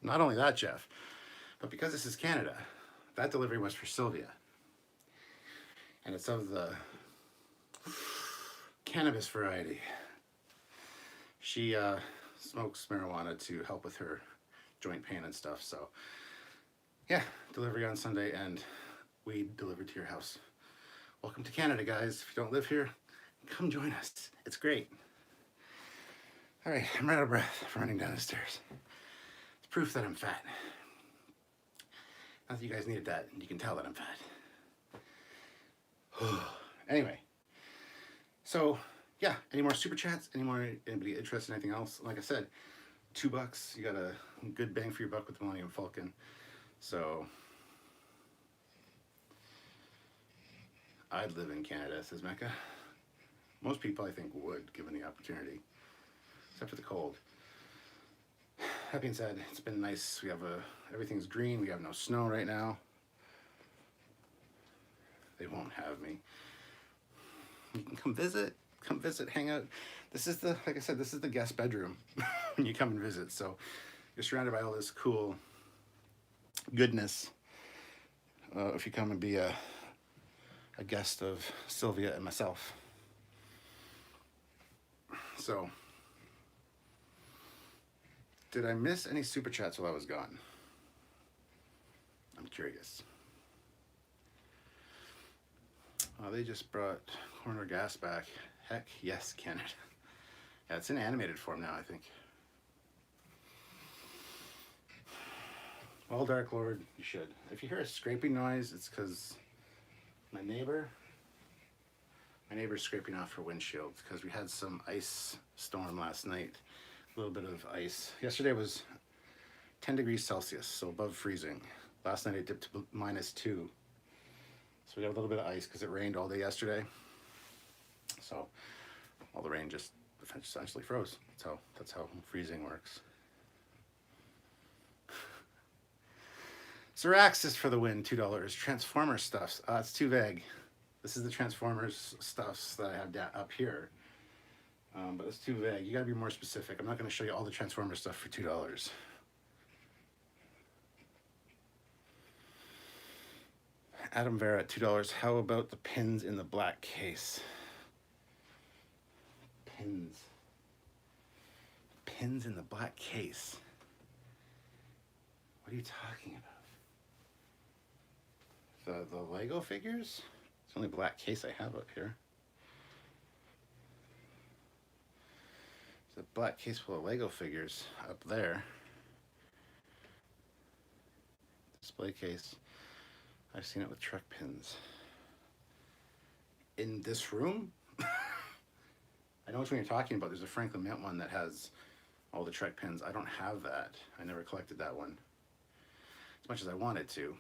Not only that, Jeff, but because this is Canada, that delivery was for Sylvia. And it's of the cannabis variety. She smokes marijuana to help with her joint pain and stuff. So yeah, delivery on Sunday, and weed delivered to your house. Welcome to Canada, guys. If you don't live here, come join us. It's great. All right, I'm right out of breath from running down the stairs. It's proof that I'm fat. Not that you guys needed that, and you can tell that I'm fat. Anyway, so yeah, any more super chats? Anybody interested in anything else? Like I said, $2, you got a good bang for your buck with the Millennium Falcon. So I'd live in Canada, says Mecca. Most people, I think, would, given the opportunity, except for the cold. That being said, it's been nice. We have everything's green. We have no snow right now. They won't have me. You can come visit, hang out. This is like I said, this is the guest bedroom when you come and visit. So you're surrounded by all this cool goodness if you come and be a guest of Sylvia and myself. So, did I miss any super chats while I was gone? I'm curious. Oh, they just brought Corner Gas back. Heck yes, Canada. Yeah, it's in animated form now, I think. Well, Dark Lord, you should. If you hear a scraping noise, it's because my neighbor My neighbor's scraping off her windshield because we had some ice storm last night. A little bit of ice. Yesterday was 10 degrees Celsius, so above freezing. Last night it dipped to -2. So we got a little bit of ice because it rained all day yesterday. So all the rain just essentially froze. That's how freezing works. Zeraxis for the win, $2. Transformer stuffs. It's too vague. This is the Transformers stuffs that I have up here. But it's too vague. You gotta be more specific. I'm not gonna show you all the Transformer stuff for $2. Adam Vera at $2. How about the pins in the black case? Pins. Pins in the black case. What are you talking about? The Lego figures? It's the only black case I have up here. There's a black case full of Lego figures up there. Display case. I've seen it with truck pins. In this room? I know which one you're talking about. There's a Franklin Mint one that has all the Trek pins. I don't have that. I never collected that one as much as I wanted to.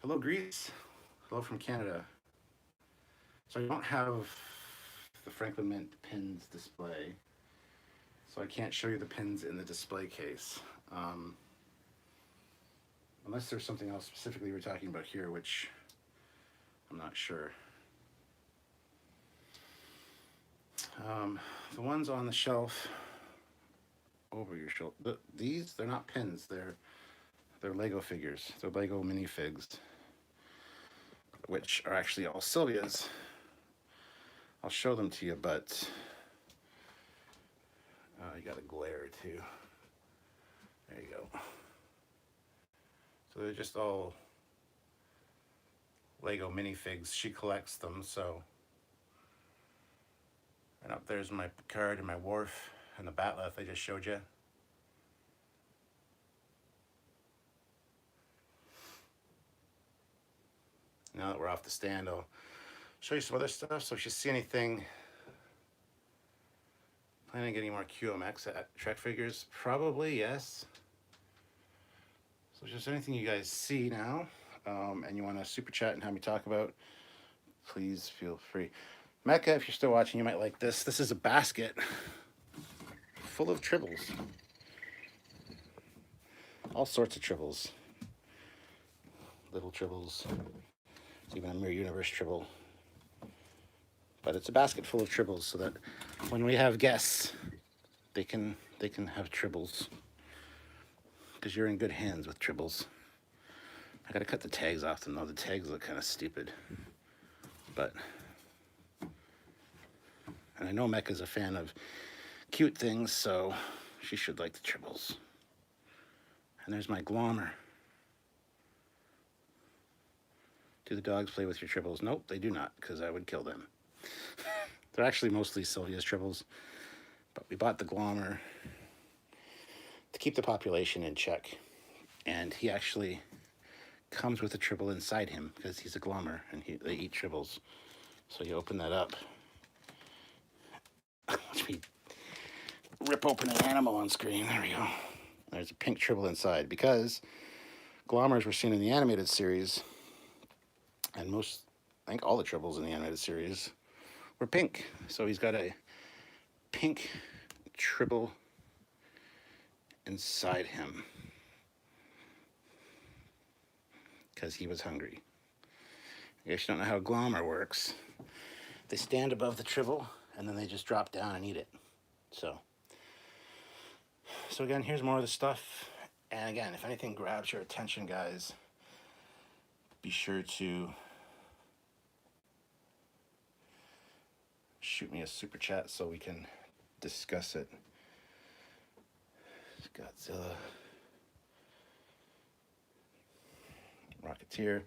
Hello, Greece. Hello from Canada. So I don't have the Franklin Mint pins display, so I can't show you the pins in the display case. Unless there's something else specifically we're talking about here, which I'm not sure. The ones on the shelf over your shoulder, they're not pins, they're Lego figures. They're Lego minifigs, which are actually all Sylvia's. I'll show them to you, but you got a glare too. There you go. So they're just all Lego minifigs. She collects them, so. And up there's my Picard and my Worf and the Batleth I just showed you. Now that we're off the stand, I'll show you some other stuff. So if you see anything, planning on getting more QMX at Trek figures? Probably, yes. So if there's anything you guys see now and you want to super chat and have me talk about, please feel free. Mecca, if you're still watching, you might like this. This is a basket full of tribbles. All sorts of tribbles. Little tribbles. It's even a Mirror Universe tribble. But it's a basket full of tribbles so that when we have guests, they can have tribbles. Because you're in good hands with tribbles. I gotta cut the tags off them though. The tags look kind of stupid. But, and I know Mecca's a fan of cute things, so she should like the tribbles. And there's my Glommer. Do the dogs play with your tribbles? Nope, they do not, because I would kill them. They're actually mostly Sylvia's tribbles, but we bought the Glommer to keep the population in check. And he actually comes with a tribble inside him because he's a Glommer and they eat tribbles. So you open that up. Watch me rip open an animal on screen. There we go. There's a pink tribble inside because Glommers were seen in the animated series, and I think all the tribbles in the animated series were pink. So he's got a pink tribble inside him because he was hungry. I guess you don't know how a Glommer works. They stand above the tribble and then they just drop down and eat it. So again, here's more of the stuff. And again, if anything grabs your attention, guys, be sure to shoot me a super chat so we can discuss it. Godzilla, Rocketeer,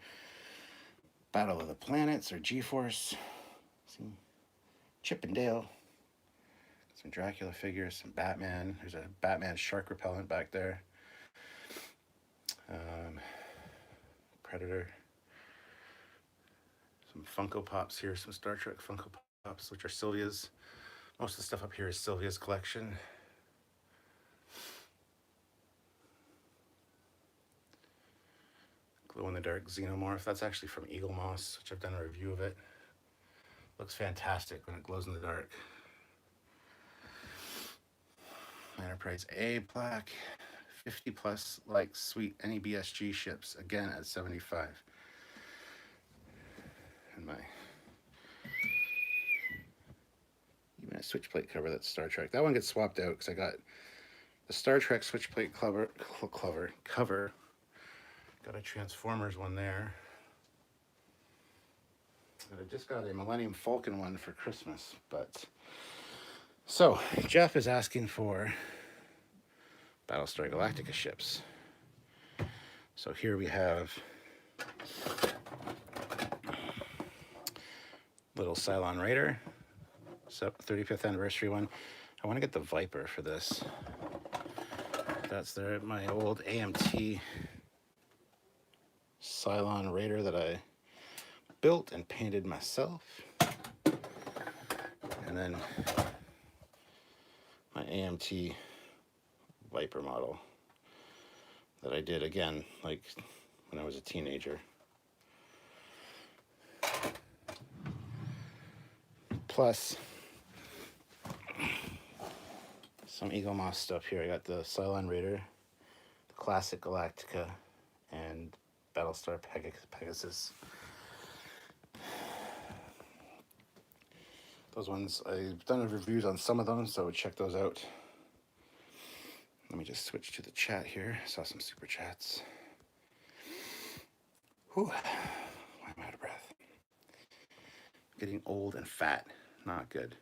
Battle of the Planets or G-Force, see, Chip and Dale, some Dracula figures, some Batman. There's a Batman shark repellent back there. Predator, Some Funko Pops here, some Star Trek Funko Pops, which are Sylvia's. Most of the stuff up here is Sylvia's collection. Glow-in-the-dark Xenomorph. That's actually from Eagle Moss, which I've done a review of it. Looks fantastic when it glows in the dark. Enterprise A plaque. 50 plus like sweet NEBSG ships, again at 75. And my even a switch plate cover that's Star Trek. That one gets swapped out because I got the Star Trek switch plate cover. Got a Transformers one there. And I just got a Millennium Falcon one for Christmas. But so Jeff is asking for Battlestar Galactica ships. So here we have little Cylon Raider, 35th anniversary one. I want to get the Viper for this. That's my old AMT Cylon Raider that I built and painted myself. And then my AMT Viper model that I did again, like when I was a teenager. Plus some Eagle Moss stuff here. I got the Cylon Raider, the classic Galactica, and Battlestar Pegasus. Those ones, I've done reviews on some of them, so check those out. Let me just switch to the chat here. Saw some super chats. Whew. I'm out of breath. Getting old and fat. Not good.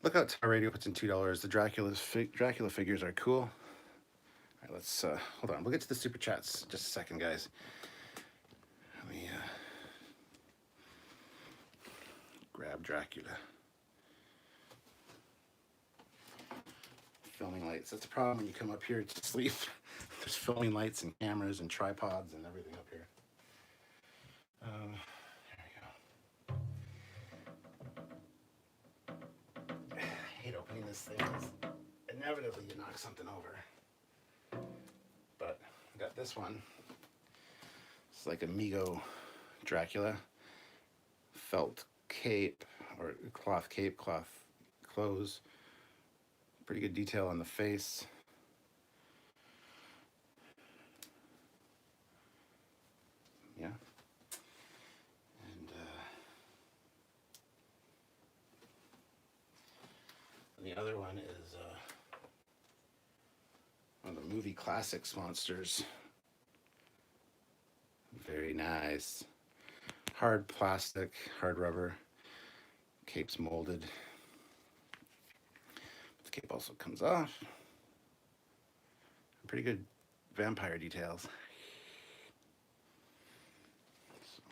Look out, Tower Radio puts in $2. The Dracula figures are cool. All right, let's hold on. We'll get to the super chats in just a second, guys. Let me grab Dracula. Filming lights. That's the problem when you come up here to sleep. There's filming lights and cameras and tripods and everything up here. There we go. I hate opening this thing. Inevitably, you knock something over. But I got this one. It's like a Mego Dracula. Felt cape, or cloth cape, cloth clothes. Pretty good detail on the face. Yeah. And the other one is one of the movie classics monsters. Very nice. Hard plastic, hard rubber. Cape's molded. The cape also comes off. Pretty good vampire details. So,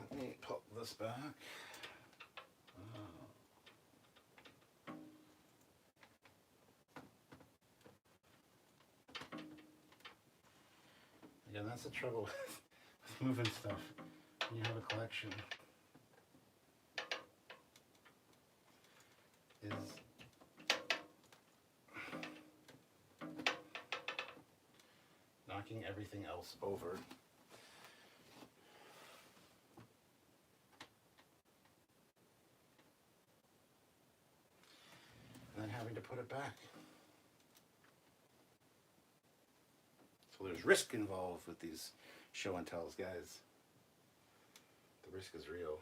let me pull this back. Again, that's the trouble with moving stuff when you have a collection. Is knocking everything else over. And then having to put it back. So there's risk involved with these show and tells, guys. The risk is real.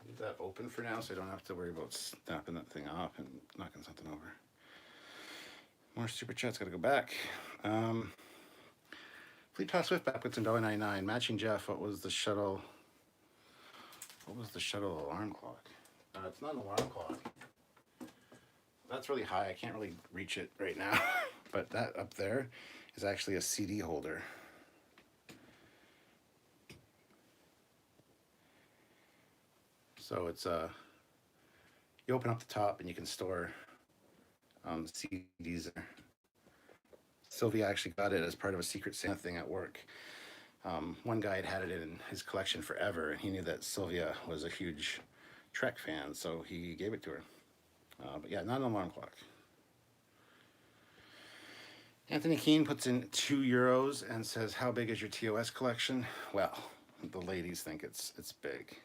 Leave that open for now so I don't have to worry about snapping that thing off and knocking something over. More super chats, gotta go back. Fleet Pass Swift back with $1.99. Matching Jeff, what was the shuttle alarm clock? It's not an alarm clock. That's really high, I can't really reach it right now. But that up there is actually a CD holder. So it's you open up the top and you can store CDs there. Sylvia actually got it as part of a Secret Santa thing at work. One guy had it in his collection forever, and he knew that Sylvia was a huge Trek fan, so he gave it to her. But yeah, not an alarm clock. Anthony Keene puts in €2 and says, "How big is your TOS collection?" Well, the ladies think it's big.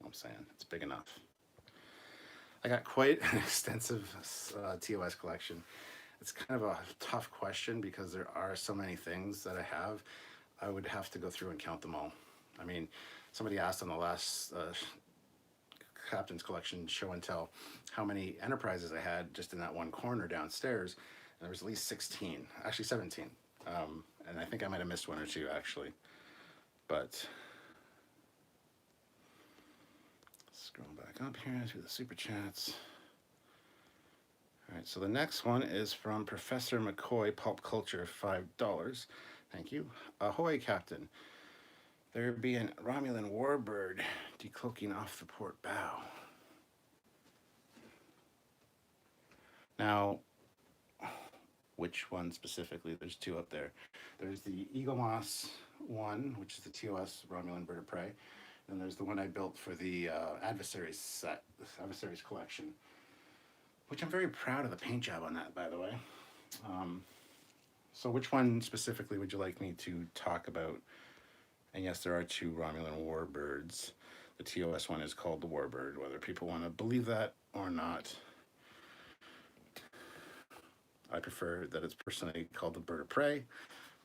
I'm saying it's big enough. I got quite an extensive TOS collection. It's kind of a tough question because there are so many things that I have. I would have to go through and count them all. I mean, somebody asked on the last Captain's Collection show and tell how many Enterprises I had just in that one corner downstairs, and there was at least 16, actually 17. And I think I might have missed one or two actually. But scroll back up here to the super chats. All right, so the next one is from Professor McCoy, Pulp Culture, $5. Thank you. Ahoy, Captain. There be an Romulan warbird decloaking off the port bow. Now, which one specifically? There's two up there. There's the Eagle Moss one, which is the TOS Romulan Bird of Prey. And there's the one I built for the Adversaries set, the Adversaries collection, which I'm very proud of the paint job on that, by the way. So which one specifically would you like me to talk about? And yes, there are two Romulan warbirds. The TOS one is called the Warbird, whether people want to believe that or not. I prefer that it's personally called the Bird of Prey,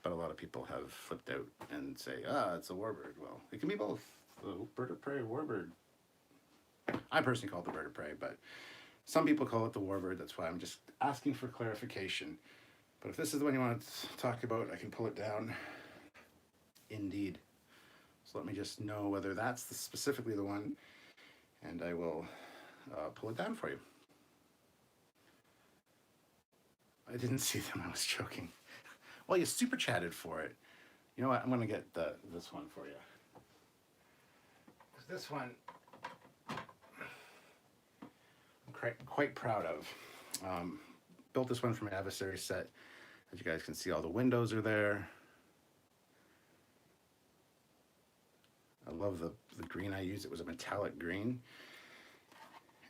but a lot of people have flipped out and say, it's a warbird. Well, it can be both, the Bird of Prey or warbird. I personally call it the Bird of Prey, but some people call it the warbird. That's why I'm just asking for clarification. But if this is the one you want to talk about, I can pull it down. Indeed. So let me just know whether that's specifically the one, and I will pull it down for you. I didn't see them. I was joking. Well, you super chatted for it. You know what? I'm going to get this one for you. This one I'm quite proud of. Built this one from an Adversary set. As you guys can see, all the windows are there. I love the green I used. It was a metallic green.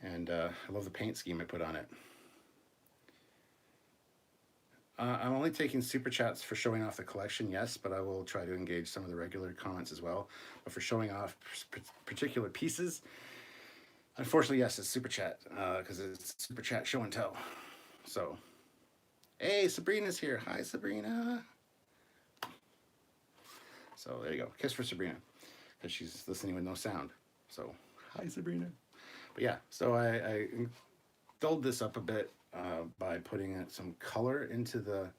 And I love the paint scheme I put on it. I'm only taking super chats for showing off the collection, yes, but I will try to engage some of the regular comments as well. But for showing off particular pieces, unfortunately, yes, it's super chat because it's super chat show and tell. So, hey, Sabrina's here. Hi, Sabrina. So there you go. Kiss for Sabrina because she's listening with no sound. So, hi, Sabrina. But yeah, so I dulled this up a bit by putting some color into the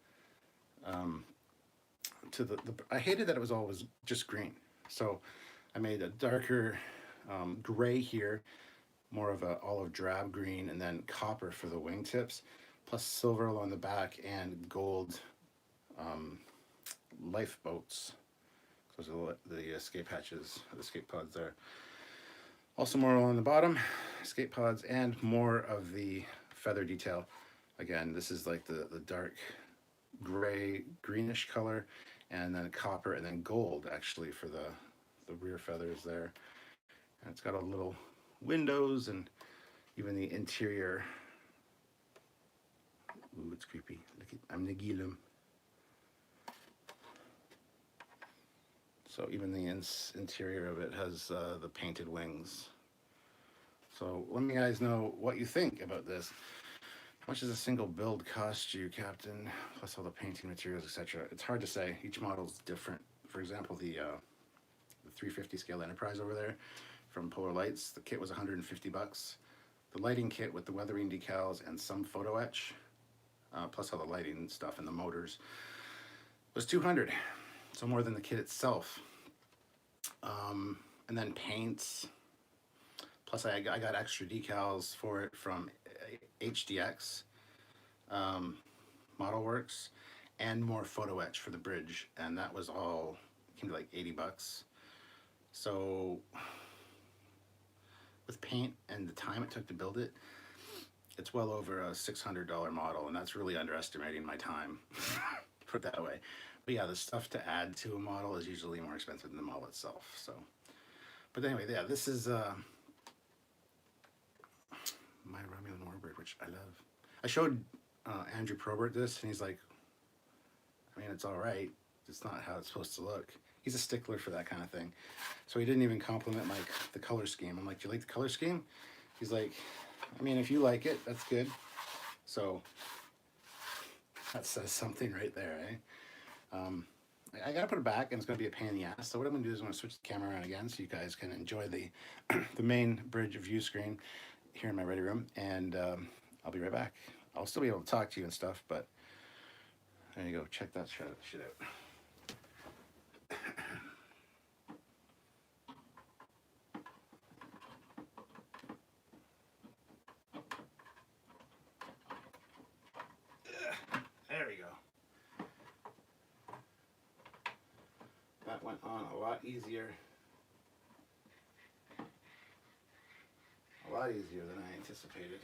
I hated that it was always just green. So I made a darker gray here, more of a olive drab green, and then copper for the wingtips, plus silver along the back and gold lifeboats. Those are the escape hatches, the escape pods there. Also more along the bottom, escape pods, and more of the feather detail. Again, this is like the dark gray, greenish color, and then copper, and then gold actually for the rear feathers there. And it's got a little windows and even the interior. Ooh, it's creepy. Look at, I'm Nagilum. So even the interior of it has the painted wings. So let me guys know what you think about this. How much does a single build cost you, Captain? Plus all the painting materials, etc. It's hard to say. Each model is different. For example, the 350 scale Enterprise over there from Polar Lights, the kit was $150. The lighting kit with the weathering decals and some photo etch, plus all the lighting stuff and the motors, was $200. So more than the kit itself. And then paints. Plus I got extra decals for it from HDX, Model Works, and more photo etch for the bridge. And that was all, came to like $80. So with paint and the time it took to build it, it's well over a $600 model, and that's really underestimating my time. put it that way. But yeah, the stuff to add to a model is usually more expensive than the model itself. So, but anyway, yeah, this is my Romulan warbird, which I love. I showed Andrew Probert this, and he's like, I mean, it's all right. It's not how it's supposed to look. He's a stickler for that kind of thing. So he didn't even compliment like the color scheme. I'm like, do you like the color scheme? He's like, I mean, if you like it, that's good. So that says something right there, eh? I gotta put it back, and it's gonna be a pain in the ass. So what I'm gonna do is I'm gonna switch the camera around again, so you guys can enjoy the the main bridge view screen here in my ready room, and I'll be right back. I'll still be able to talk to you and stuff, but there you go. Check that shit out. There we go. That went on a lot easier. A lot easier than I anticipated.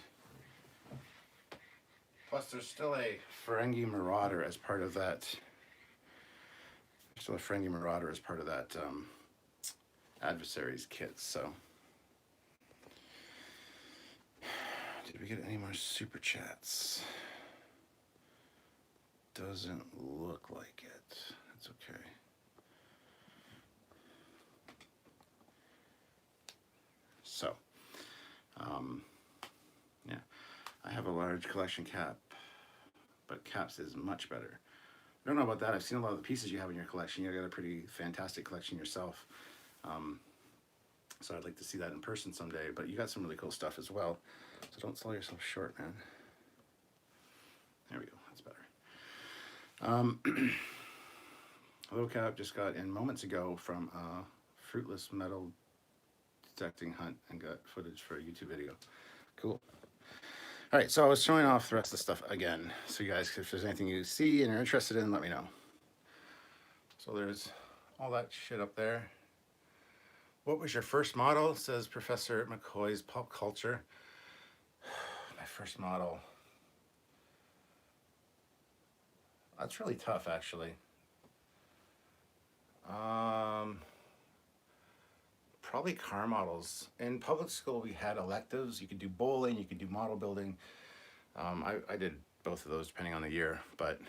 Plus, there's still a Ferengi Marauder as part of that. Still a Ferengi Marauder as part of that adversaries kit. So, did we get any more super chats? Doesn't look like it. It's okay. So, yeah, I have a large collection cap, but caps is much better. I don't know about that. I've seen a lot of the pieces you have in your collection. You got a pretty fantastic collection yourself. So I'd like to see that in person someday, but you got some really cool stuff as well. So don't sell yourself short, man. There we go. That's better. Hello Cap just got in moments ago from a fruitless metal detecting hunt and got footage for a YouTube video. Cool. All right, so I was showing off the rest of the stuff again. So you guys, if there's anything you see and are interested in, let me know. So there's all that shit up there. What was your first model? Says Professor McCoy's Pop Culture. My first model. That's really tough, actually. Probably car models. In public school, we had electives. You could do bowling, you could do model building. I did both of those depending on the year, but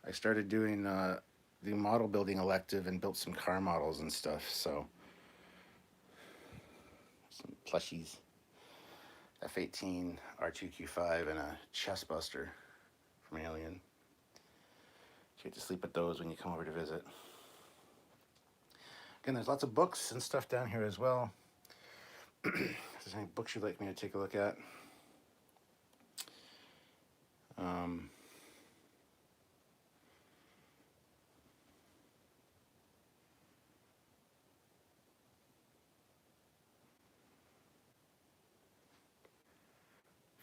I started doing the model building elective and built some car models and stuff. So some plushies, F-18, R2Q5, and a chest buster from Alien. You get to sleep with those when you come over to visit. Again, there's lots of books and stuff down here as well. If there's any books you'd like me to take a look at.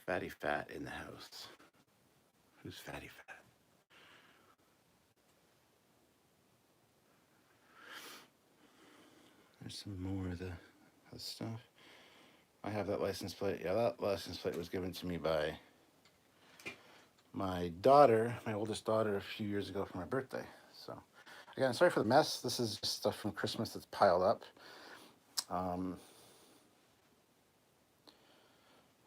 Fatty Fat in the house. Who's Fatty Fat? There's some more of the stuff. I have that license plate. Yeah, that license plate was given to me by my daughter, my oldest daughter, a few years ago for my birthday. So, again, sorry for the mess. This is just stuff from Christmas that's piled up.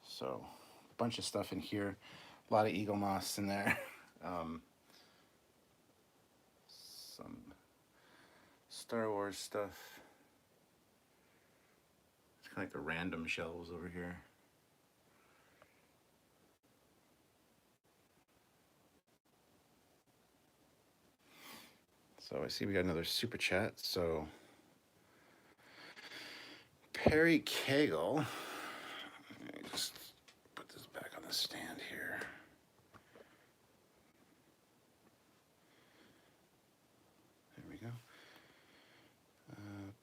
So, a bunch of stuff in here. A lot of Eagle Moss in there. Some Star Wars stuff. It's kind of like the random shelves over here. So I see we got another super chat. So Perry Cagle. Let me just put this back on the stand here. There we go.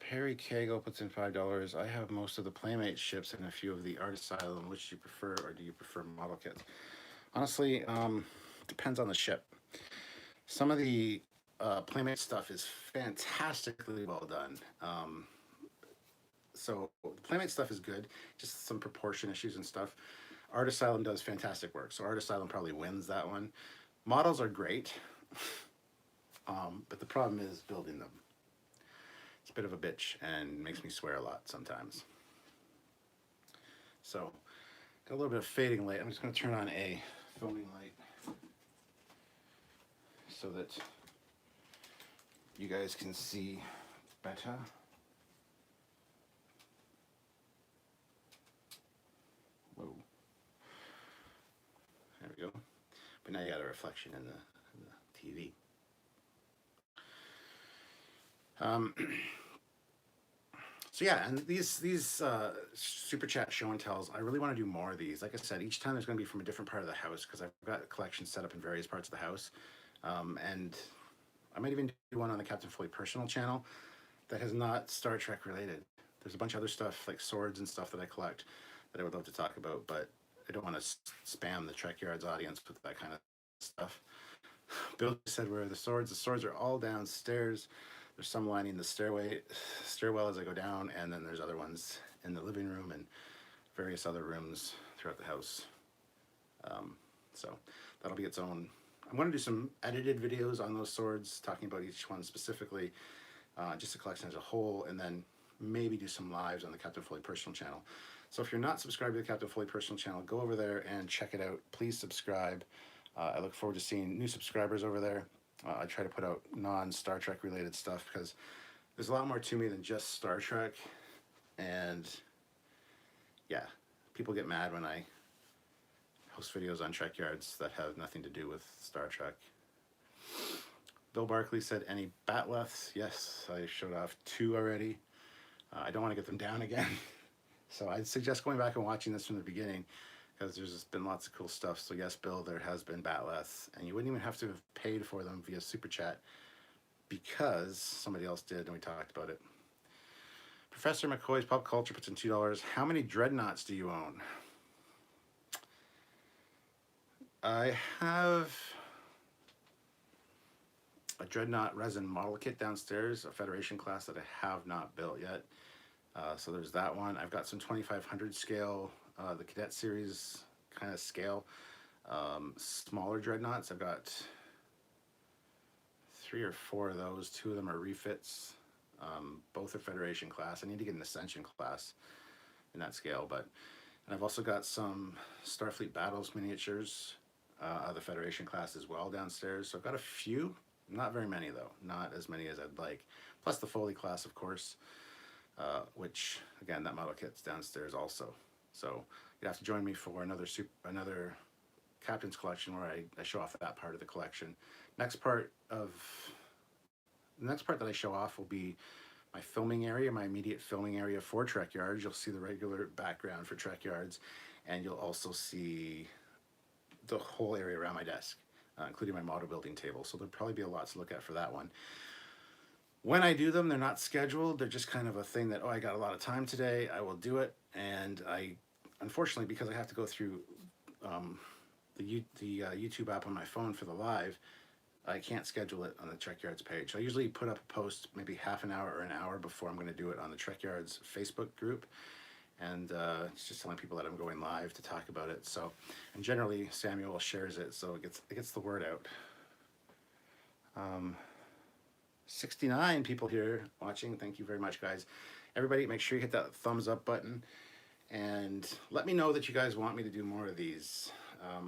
Perry Cagle puts in $5. I have most of the Playmate ships and a few of the Art Asylum. Which do you prefer, or do you prefer model kits? Honestly, depends on the ship. Some of the Playmate stuff is fantastically well done. So the Playmate stuff is good, just some proportion issues and stuff. Art Asylum does fantastic work, so Art Asylum probably wins that one. Models are great, but the problem is building them. It's a bit of a bitch and makes me swear a lot sometimes. So, got a little bit of fading light. I'm just going to turn on a filming light so that you guys can see better. Whoa. There we go. But now you got a reflection in the TV. So yeah, and these super chat show and tells, I really want to do more of these. Like I said, each time there's going to be from a different part of the house because I've got a collection set up in various parts of the house, and I might even do one on the Captain Foley personal channel that has not Star Trek related. There's a bunch of other stuff like swords and stuff that I collect that I would love to talk about, but I don't want to spam the Trekyards audience with that kind of stuff. Bill said, where are the swords? The swords are all downstairs. There's some lining the stairwell as I go down, and then there's other ones in the living room and various other rooms throughout the house. So that'll be its own. I'm going to do some edited videos on those swords, talking about each one specifically, just the collection as a whole, and then maybe do some lives on the Captain Foley personal channel. So if you're not subscribed to the Captain Foley personal channel, go over there and check it out. Please subscribe. I look forward to seeing new subscribers over there. I try to put out non-Star Trek related stuff because there's a lot more to me than just Star Trek. And yeah, people get mad when I post videos on Trekyards that have nothing to do with Star Trek. Bill Barkley said, any Batleths? Yes, I showed off 2 already. I don't want to get them down again. So I'd suggest going back and watching this from the beginning, because there's just been lots of cool stuff. So yes, Bill, there has been Batleths, and you wouldn't even have to have paid for them via Super Chat because somebody else did, and we talked about it. Professor McCoy's Pop Culture puts in $2. How many dreadnoughts do you own? I have a dreadnought resin model kit downstairs, a Federation class that I have not built yet. So there's that one. I've got some 2500 scale, the Cadet series kind of scale, smaller dreadnoughts. I've got 3 or 4 of those. 2 of them are refits. Both are Federation class. I need to get an Ascension class in that scale, and I've also got some Starfleet Battles miniatures of the Federation class as well downstairs. So I've got a few, not very many though, not as many as I'd like. Plus the Foley class, of course. Which again, that model kit's downstairs also. So you'd have to join me for another Captain's collection where I show off that part of the collection. The next part that I show off will be my filming area, my immediate filming area for Trekyards. You'll see the regular background for Trekyards, and you'll also see the whole area around my desk, including my model building table. So there'll probably be a lot to look at for that one. When I do them, they're not scheduled. They're just kind of a thing that, oh, I got a lot of time today, I will do it. And unfortunately, because I have to go through the YouTube app on my phone for the live, I can't schedule it on the Trekyards page. I usually put up a post maybe half an hour or an hour before I'm going to do it on the Trekyards Facebook group. And it's just telling people that I'm going live to talk about it. So, and generally Samuel shares it, so it gets the word out. 69 people here watching. Thank you very much, guys. Everybody, make sure you hit that thumbs up button and let me know that you guys want me to do more of these.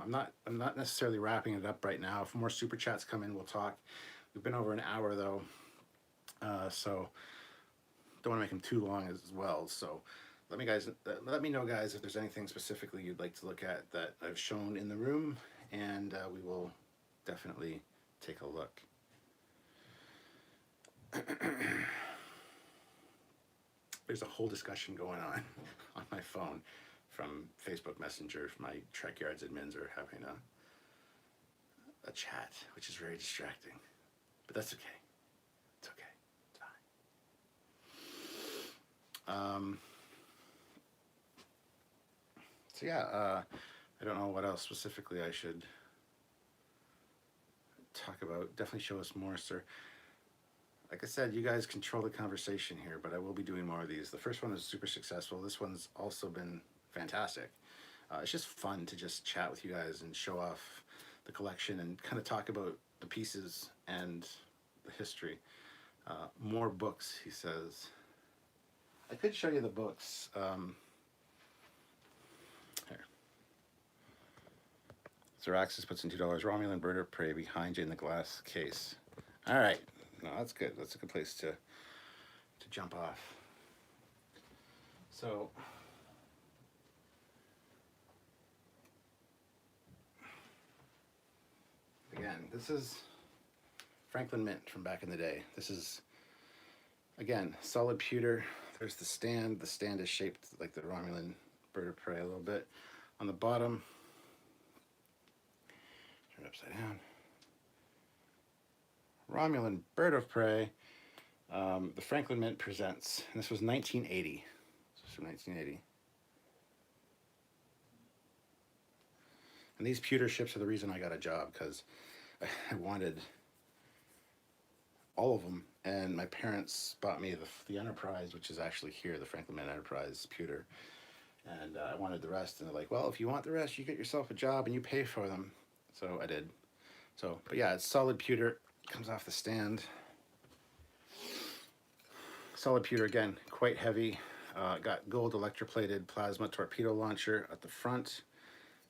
I'm not necessarily wrapping it up right now. If more super chats come in, we'll talk. We've been over an hour though, so don't want to make them too long as well. So let me know, guys, if there's anything specifically you'd like to look at that I've shown in the room, and we will definitely take a look. There's a whole discussion going on my phone from Facebook Messenger. My Trekyards admins are having a chat, which is very distracting, but that's okay. It's okay. It's fine. So yeah, I don't know what else specifically I should talk about. Definitely show us more, sir. Like I said, you guys control the conversation here, but I will be doing more of these. The first one was super successful. This one's also been fantastic. It's just fun to just chat with you guys and show off the collection and kind of talk about the pieces and the history. More books, he says. I could show you the books. Here. Zeraxis puts in $2. Romulan bird of prey behind you in the glass case. All right. No, that's good. That's a good place to jump off. So, again, this is Franklin Mint from back in the day. This is, again, solid pewter. There's the stand. The stand is shaped like the Romulan bird of prey a little bit. On the bottom, turn it upside down. Romulan bird of prey. The Franklin Mint presents, and this was 1980. This was from 1980. And these pewter ships are the reason I got a job, because I wanted all of them, and my parents bought me the Enterprise, which is actually here, the Franklin Mint Enterprise pewter, and I wanted the rest, and they're like, well, if you want the rest, you get yourself a job and you pay for them. So I did. So, but yeah, it's solid pewter, comes off the stand. Solid pewter, again, quite heavy. Got gold electroplated plasma torpedo launcher at the front,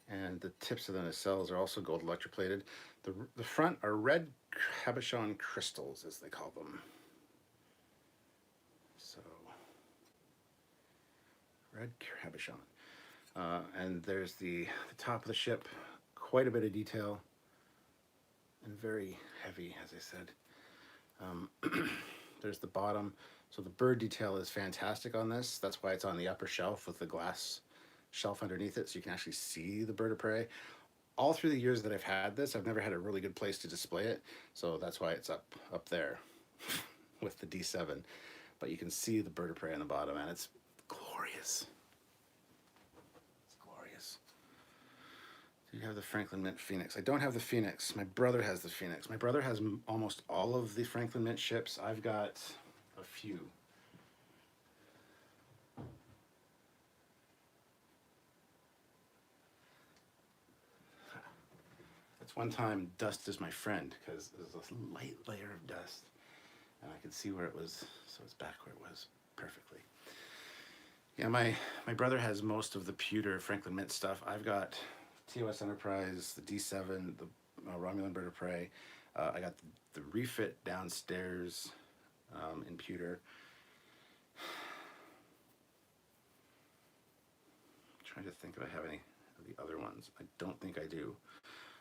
and the tips of the nacelles are also gold electroplated. The front are red cabochon crystals, as they call them. So, red cabochon. And there's the top of the ship, quite a bit of detail, and very heavy, as I said. There's the bottom. So the bird detail is fantastic on this. That's why it's on the upper shelf with the glass shelf underneath it, so you can actually see the bird of prey. All through the years that I've had this, I've never had a really good place to display it, so that's why it's up there with the D7. But you can see the bird of prey on the bottom, and it's glorious. It's glorious. So you have the Franklin Mint Phoenix. I don't have the Phoenix. My brother has the Phoenix. My brother has almost all of the Franklin Mint ships. I've got a few. That's one time dust is my friend, because there's this light layer of dust, and I could see where it was, so it's back where it was perfectly. Yeah, my brother has most of the pewter Franklin Mint stuff. I've got TOS Enterprise, the D7, the Romulan bird of prey. I got the refit downstairs in pewter. I'm trying to think if I have any of the other ones. I don't think I do.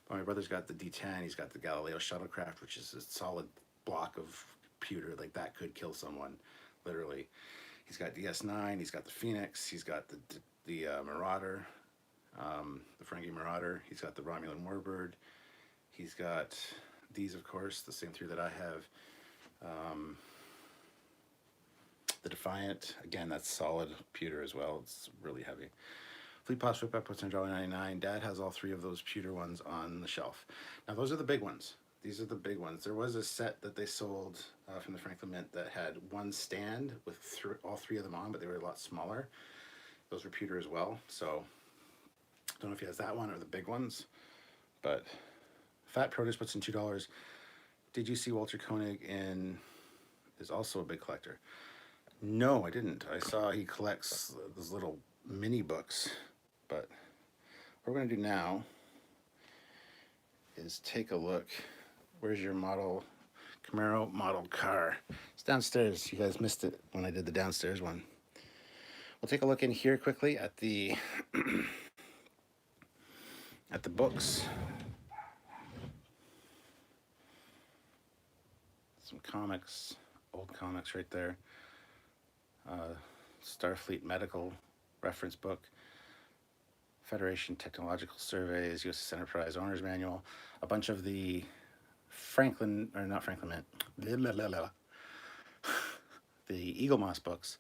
But my brother's got the D10, he's got the Galileo shuttlecraft, which is a solid block of pewter, like that could kill someone, literally. He's got DS9, he's got the Phoenix, he's got the Marauder, the Ferengi Marauder, he's got the Romulan Warbird, he's got these, of course, the same three that I have. The Defiant, again, that's solid pewter as well, it's really heavy. Fleet Pass Whip Up puts in $1.99. Dad has all three of those pewter ones on the shelf. Now those are the big ones. These are the big ones. There was a set that they sold from the Franklin Mint that had one stand with all three of them on, but they were a lot smaller. Those were pewter as well. So I don't know if he has that one or the big ones, but Fat Produce puts in $2. Did you see Walter Koenig is also a big collector? No, I didn't. I saw he collects those little mini books. But what we're going to do now is take a look. Where's your Camaro model car? It's downstairs. You guys missed it when I did the downstairs one. We'll take a look in here quickly at the books. Some comics, old comics right there. Starfleet Medical Reference Book. Federation Technological Surveys, USS Enterprise Owner's Manual, a bunch of the the Eagle Moss books,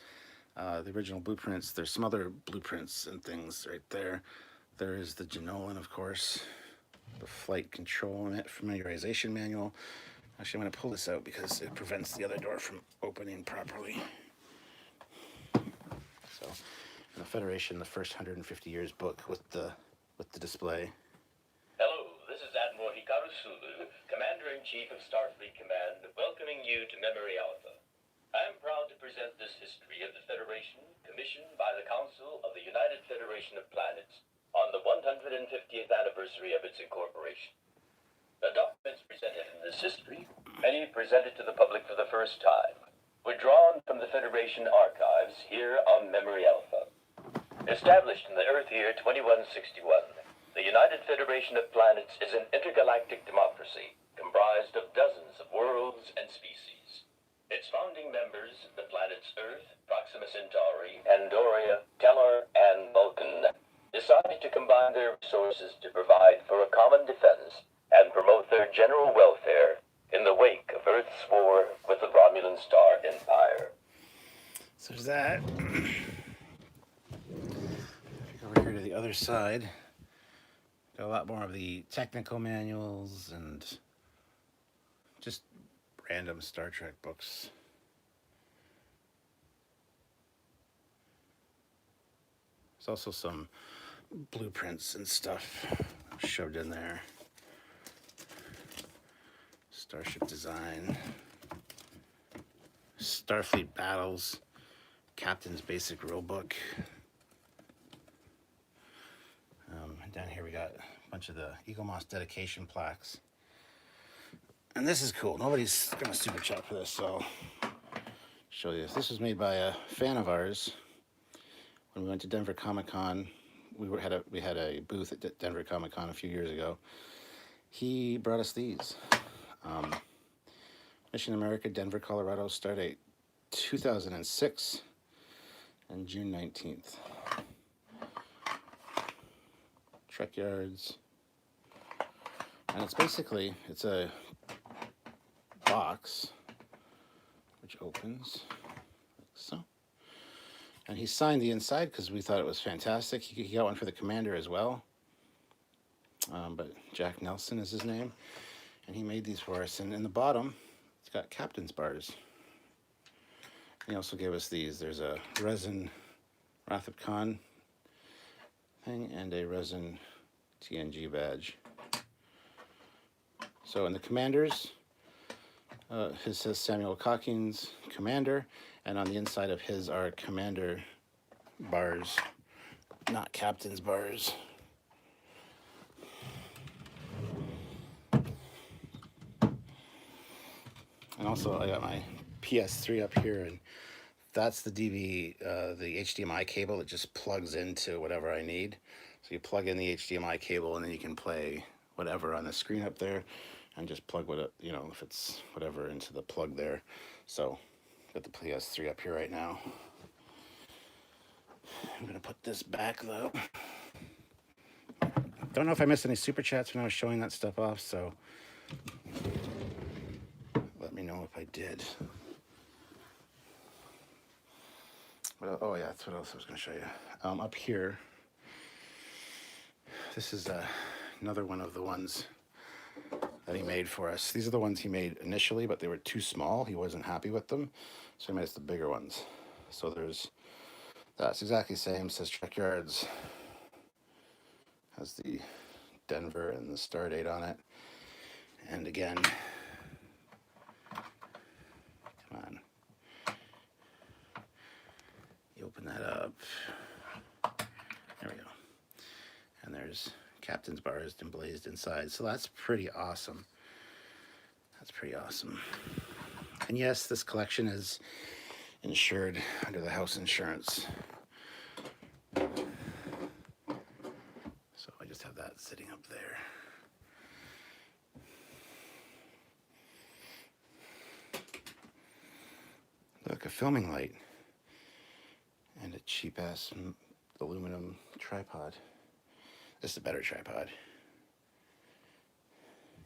the original blueprints. There's some other blueprints and things right there. There is the Genolan, of course, the Flight Control Familiarization Manual. Actually, I'm going to pull this out because it prevents the other door from opening properly. So, in the Federation, the first 150 years book with the display. Hello, this is Admiral Sulu, Commander-in-Chief of Starfleet Command, welcoming you to Memory Alpha. I am proud to present this history of the Federation, commissioned by the Council of the United Federation of Planets on the 150th anniversary of its incorporation. The documents presented in this history, many presented to the public for the first time, were drawn from the Federation archives here on Memory Alpha. Established in the Earth year 2161, the United Federation of Planets is an intergalactic democracy comprised of dozens of worlds and species. Its founding members, the planets Earth, Proxima Centauri, Andoria, Tellar, and Vulcan, decided to combine their resources to provide for a common defense and promote their general welfare in the wake of Earth's war with the Romulan Star Empire. So there's that. Over here to the other side, got a lot more of the technical manuals and just random Star Trek books. There's also some blueprints and stuff shoved in there. Starship design, Starfleet battles, Captain's Basic Rulebook. Down here we got a bunch of the Eagle Moss dedication plaques. And this is cool. Nobody's going to super chat for this, so I'll show you this. This was made by a fan of ours. When we went to Denver Comic Con, we had a booth at Denver Comic Con a few years ago. He brought us these. Mission America, Denver, Colorado, stardate 2006 and June 19th. Trekyards. And it's a box which opens like so. And he signed the inside because we thought it was fantastic. He got one for the commander as well. But Jack Nelson is his name. And he made these for us. And in the bottom, it's got captain's bars. He also gave us these. There's a resin Wrath of Khan thing and a resin TNG badge. So in the commanders, his says Samuel Cockings, commander, and on the inside of his are commander bars, not captain's bars. And also I got my PS3 up here, and that's the the HDMI cable that just plugs into whatever I need. So you plug in the HDMI cable and then you can play whatever on the screen up there and just plug if it's whatever into the plug there. So got the PS3 up here right now. I'm gonna put this back though. Don't know if I missed any super chats when I was showing that stuff off, so let me know if I did. Oh yeah, that's what else I was going to show you. Up here, this is another one of the ones that he made for us. These are the ones he made initially, but they were too small. He wasn't happy with them, so he made us the bigger ones. So that's exactly the same. It says Trekyards. Has the Denver and the star date on it. And again, come on. You open that up. There we go. And there's captain's bars emblazed inside. So that's pretty awesome. That's pretty awesome. And yes, this collection is insured under the house insurance. So I just have that sitting up there. Look, a filming light. And a cheap-ass aluminum tripod. This is a better tripod.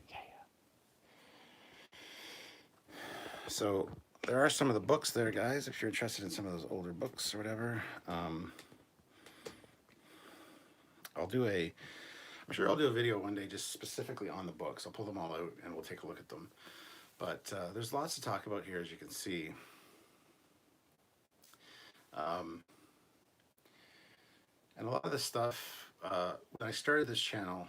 Yeah. So there are some of the books there, guys, if you're interested in some of those older books or whatever. I'm sure I'll do a video one day just specifically on the books. I'll pull them all out and we'll take a look at them. But there's lots to talk about here, as you can see. And a lot of this stuff, when I started this channel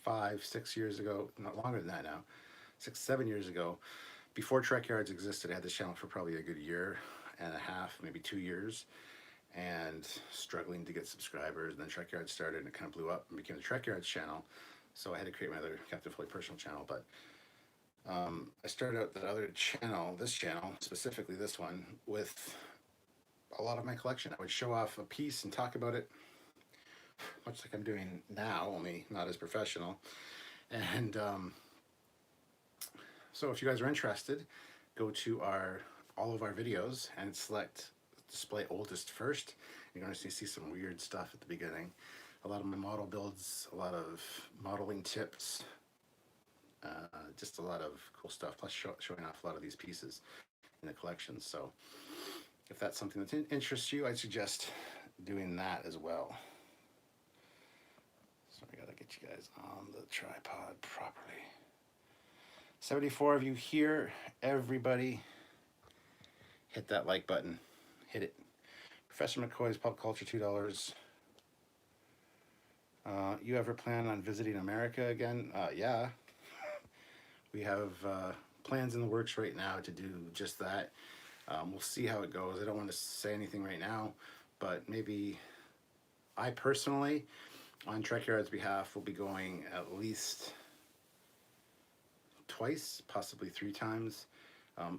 5, 6 years ago, not longer than that now, 6, 7 years ago, before Trekyards existed. I had this channel for probably a good year and a half, maybe 2 years, and struggling to get subscribers. And then Trekyards started and it kind of blew up and became the Trekyards channel. So I had to create my other Captain Foley personal channel. But I started out that other channel, this channel, specifically this one, with a lot of my collection. I would show off a piece and talk about it, much like I'm doing now, only not as professional. And so if you guys are interested, go to all of our videos and select display oldest first. You're going to see some weird stuff at the beginning. A lot of my model builds, a lot of modeling tips, just a lot of cool stuff, plus showing off a lot of these pieces in the collection. So if that's something that interests you, I'd suggest doing that as well. So I gotta get you guys on the tripod properly. 74 of you here. Everybody hit that like button. Hit it. Professor McCoy's Pop Culture, $2. You ever plan on visiting America again? Yeah. We have plans in the works right now to do just that. We'll see how it goes. I don't want to say anything right now, but maybe I personally, on Trekyards' behalf, will be going at least twice, possibly 3 times.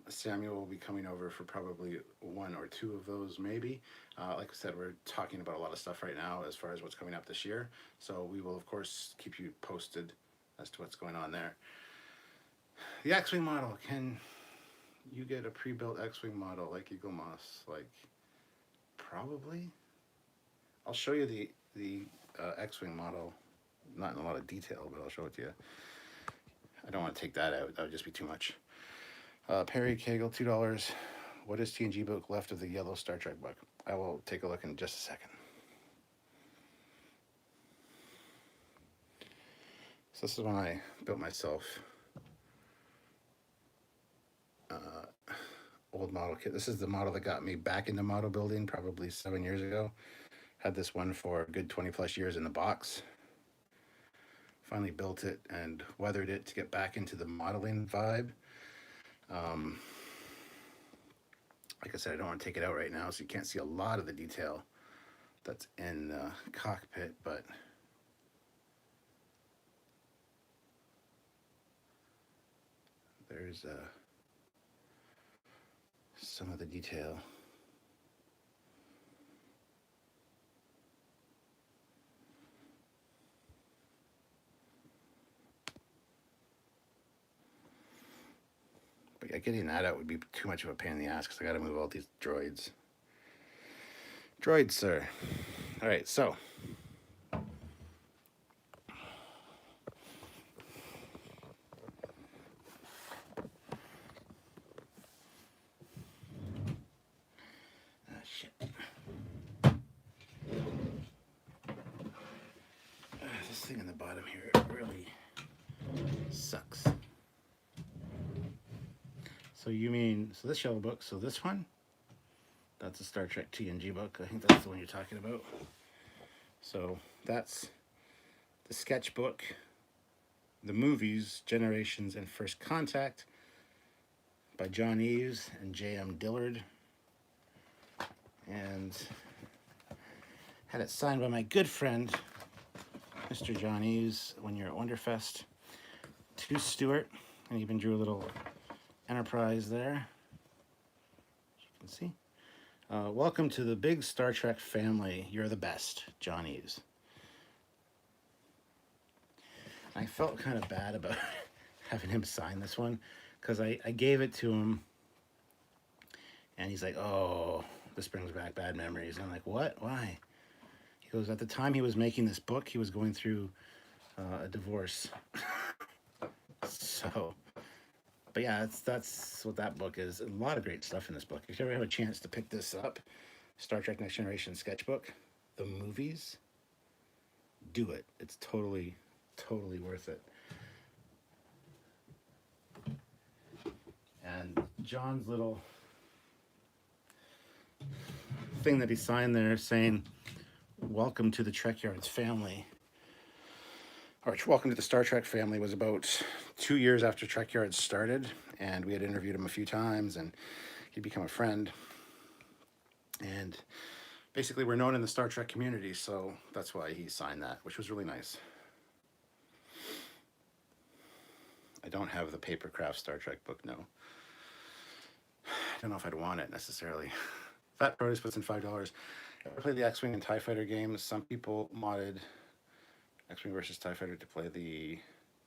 Samuel will be coming over for probably 1 or 2 of those, maybe. Like I said, we're talking about a lot of stuff right now as far as what's coming up this year. So we will, of course, keep you posted as to what's going on there. The X-Wing model. Can you get a pre-built X-Wing model like Eagle Moss? Like, probably. I'll show you the X-Wing model. Not in a lot of detail, but I'll show it to you. I don't want to take that out. That would just be too much. Perry Cagle, $2. What is TNG book left of the yellow Star Trek book? I will take a look in just a second. So this is one I built myself. Old model kit. This is the model that got me back into model building probably 7 years ago. Had this one for a good 20 plus years in the box. Finally built it and weathered it to get back into the modeling vibe. Like I said, I don't want to take it out right now, so you can't see a lot of the detail that's in the cockpit, but there's some of the detail. But yeah, getting that out would be too much of a pain in the ass because I got to move all these droids. Droids, sir. All right, so this thing in the bottom here really sucks. So you mean, so this yellow book, so this one, that's a Star Trek TNG book. I think that's the one you're talking about. So that's the sketchbook, the movies, Generations and First Contact by John Eves and J.M. Dillard. And had it signed by my good friend, Mr. John Eves, when you're at Wonderfest, to Stuart, and even drew a little Enterprise there, as you can see. Welcome to the big Star Trek family. You're the best, John Eves. I felt kind of bad about having him sign this one because I gave it to him and he's like, oh, this brings back bad memories. And I'm like, what? Why? He goes, at the time he was making this book, he was going through a divorce. So, but yeah, that's what that book is. A lot of great stuff in this book. If you ever have a chance to pick this up, Star Trek Next Generation sketchbook, the movies, do it. It's totally worth it. And John's little thing that he signed there saying, welcome to the Trekyards family. Welcome to the Star Trek family was about 2 years after Trekyards started, and we had interviewed him a few times, and he'd become a friend. And basically, we're known in the Star Trek community, so that's why he signed that, which was really nice. I don't have the papercraft Star Trek book, no. I don't know if I'd want it necessarily. Fat Produce puts in $5. I play the X-Wing and TIE Fighter games. Some people modded X-Wing versus TIE Fighter to play the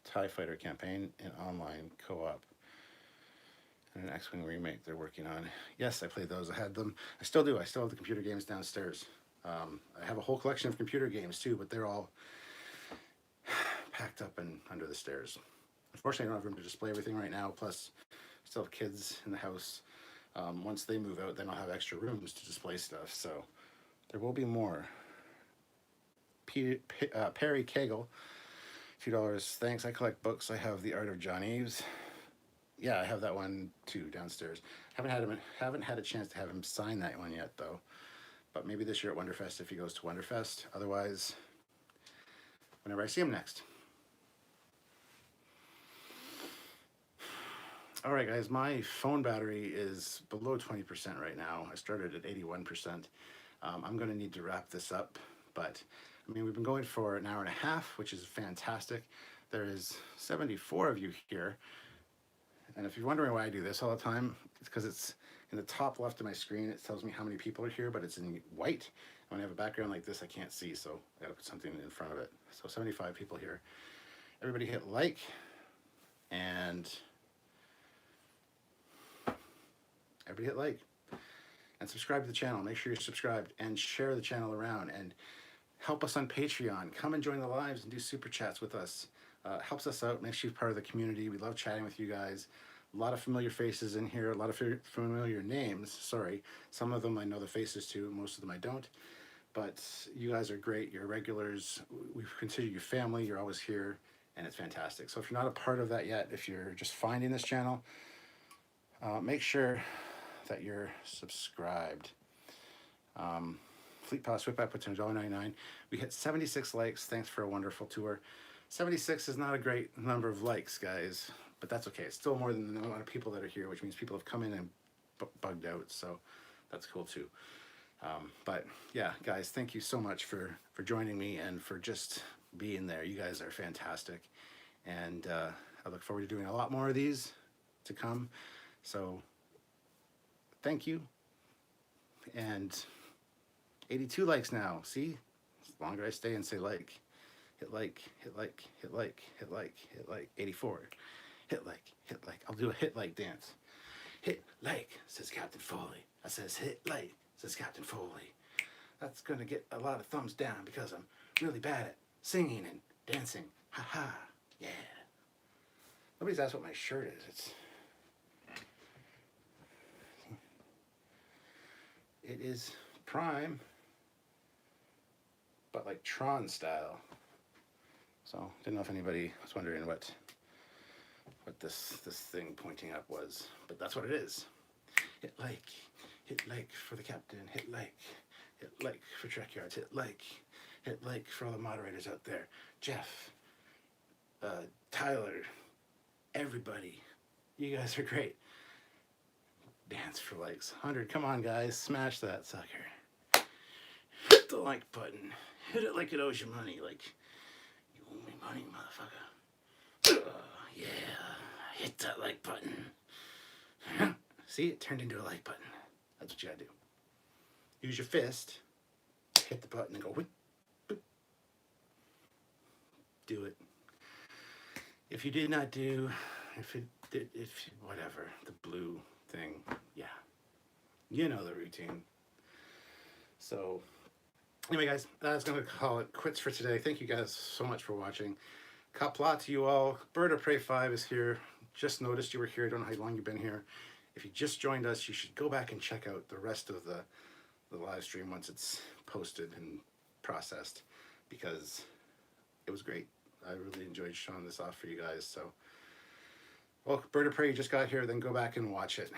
TIE Fighter campaign in online co-op. And an X-Wing remake they're working on. Yes, I played those. I had them. I still do. I still have the computer games downstairs. I have a whole collection of computer games too, but they're all packed up and under the stairs. Unfortunately, I don't have room to display everything right now. Plus, I still have kids in the house. Once they move out, then I'll have extra rooms to display stuff. So there will be more. Perry Cagle, $2. Thanks. I collect books. I have The Art of John Eves. Yeah, I have that one too downstairs. Haven't had a chance to have him sign that one yet though. But maybe this year at Wonderfest if he goes to Wonderfest. Otherwise, whenever I see him next. All right, guys, my phone battery is below 20% right now. I started at 81%. I'm going to need to wrap this up, but I mean, we've been going for an hour and a half, which is fantastic. There is 74 of you here. And if you're wondering why I do this all the time, it's because it's in the top left of my screen. It tells me how many people are here, but it's in white. And when I have a background like this, I can't see, so I gotta put something in front of it. So 75 people here. Everybody hit like, and and subscribe to the channel. Make sure you're subscribed and share the channel around and help us on Patreon. Come and join the lives and do super chats with us. Helps us out, makes you part of the community. We love chatting with you guys. A lot of familiar faces in here, a lot of familiar names. Sorry, some of them I know the faces to, most of them I don't. But you guys are great. You're regulars. We consider you family. You're always here, and it's fantastic. So if you're not a part of that yet, if you're just finding this channel, make sure that you're subscribed. Fleet Palace Whip Out puts in $1.99. We hit 76 likes. Thanks for a wonderful tour. 76 is not a great number of likes, guys, but that's okay. It's still more than the amount of people that are here, which means people have come in and bugged out, so that's cool too. But yeah, guys, thank you so much for joining me and for just being there. You guys are fantastic, and I look forward to doing a lot more of these to come. So thank you. And 82 likes now. See, the longer I stay and say like, hit like, hit like, hit like, hit like, hit like. 84. Hit like, hit like. I'll do a hit like dance. Hit like, says Captain Foley. I says hit like, says Captain Foley. That's gonna get a lot of thumbs down because I'm really bad at singing and dancing. Ha ha. Yeah. Nobody's asked what my shirt is. It is Prime, but like Tron style. So didn't know if anybody was wondering what this thing pointing up was, but that's what it is. Hit like for the captain, hit like for Trekyards, hit like for all the moderators out there. Jeff, Tyler, everybody, you guys are great. Dance for likes. 100, come on guys, smash that sucker. Hit the like button. Hit it like it owes you money, like you owe me money, motherfucker. Yeah, hit that like button. See, it turned into a like button. That's what you gotta do. Use your fist, hit the button and go whip, whip. Do it. If you did not do, whatever, the blue thing, yeah, you know the routine. So anyway, guys, that's gonna call it quits for today. Thank you guys so much for watching. Kapla to you all. Bird of Prey 5 is here. Just noticed you were here. I don't know how long you've been here. If you just joined us, you should go back and check out the rest of the live stream once it's posted and processed, because it was great. I really enjoyed showing this off for you guys. So, well, Bird of Prey, you just got here, then go back and watch it.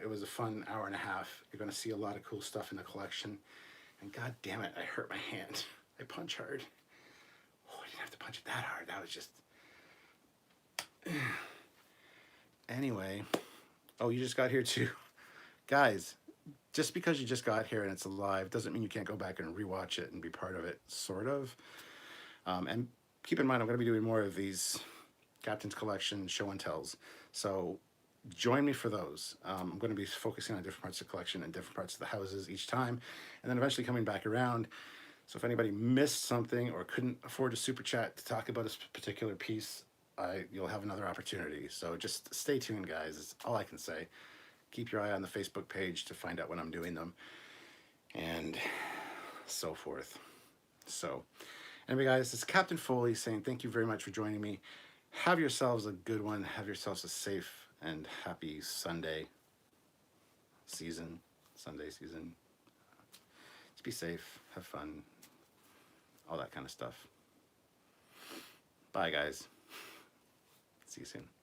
It was a fun hour and a half. You're going to see a lot of cool stuff in the collection. And god damn it, I hurt my hand. I punch hard. Oh, I didn't have to to punch it that hard. That was just... Anyway. Oh, you just got here too. Guys, just because you just got here and it's live doesn't mean you can't go back and rewatch it and be part of it, sort of. And keep in mind, I'm going to be doing more of these Captain's Collection show and tells. So join me for those. I'm going to be focusing on different parts of the collection and different parts of the houses each time, and then eventually coming back around. So if anybody missed something or couldn't afford a super chat to talk about a particular piece, you'll have another opportunity. So just stay tuned, guys. That's all I can say. Keep your eye on the Facebook page to find out when I'm doing them, and so forth. So anyway, guys, it's Captain Foley saying thank you very much for joining me. Have yourselves a good one. Have yourselves a safe and happy Sunday season. Just be safe, have fun, all that kind of stuff. Bye, guys. See you soon.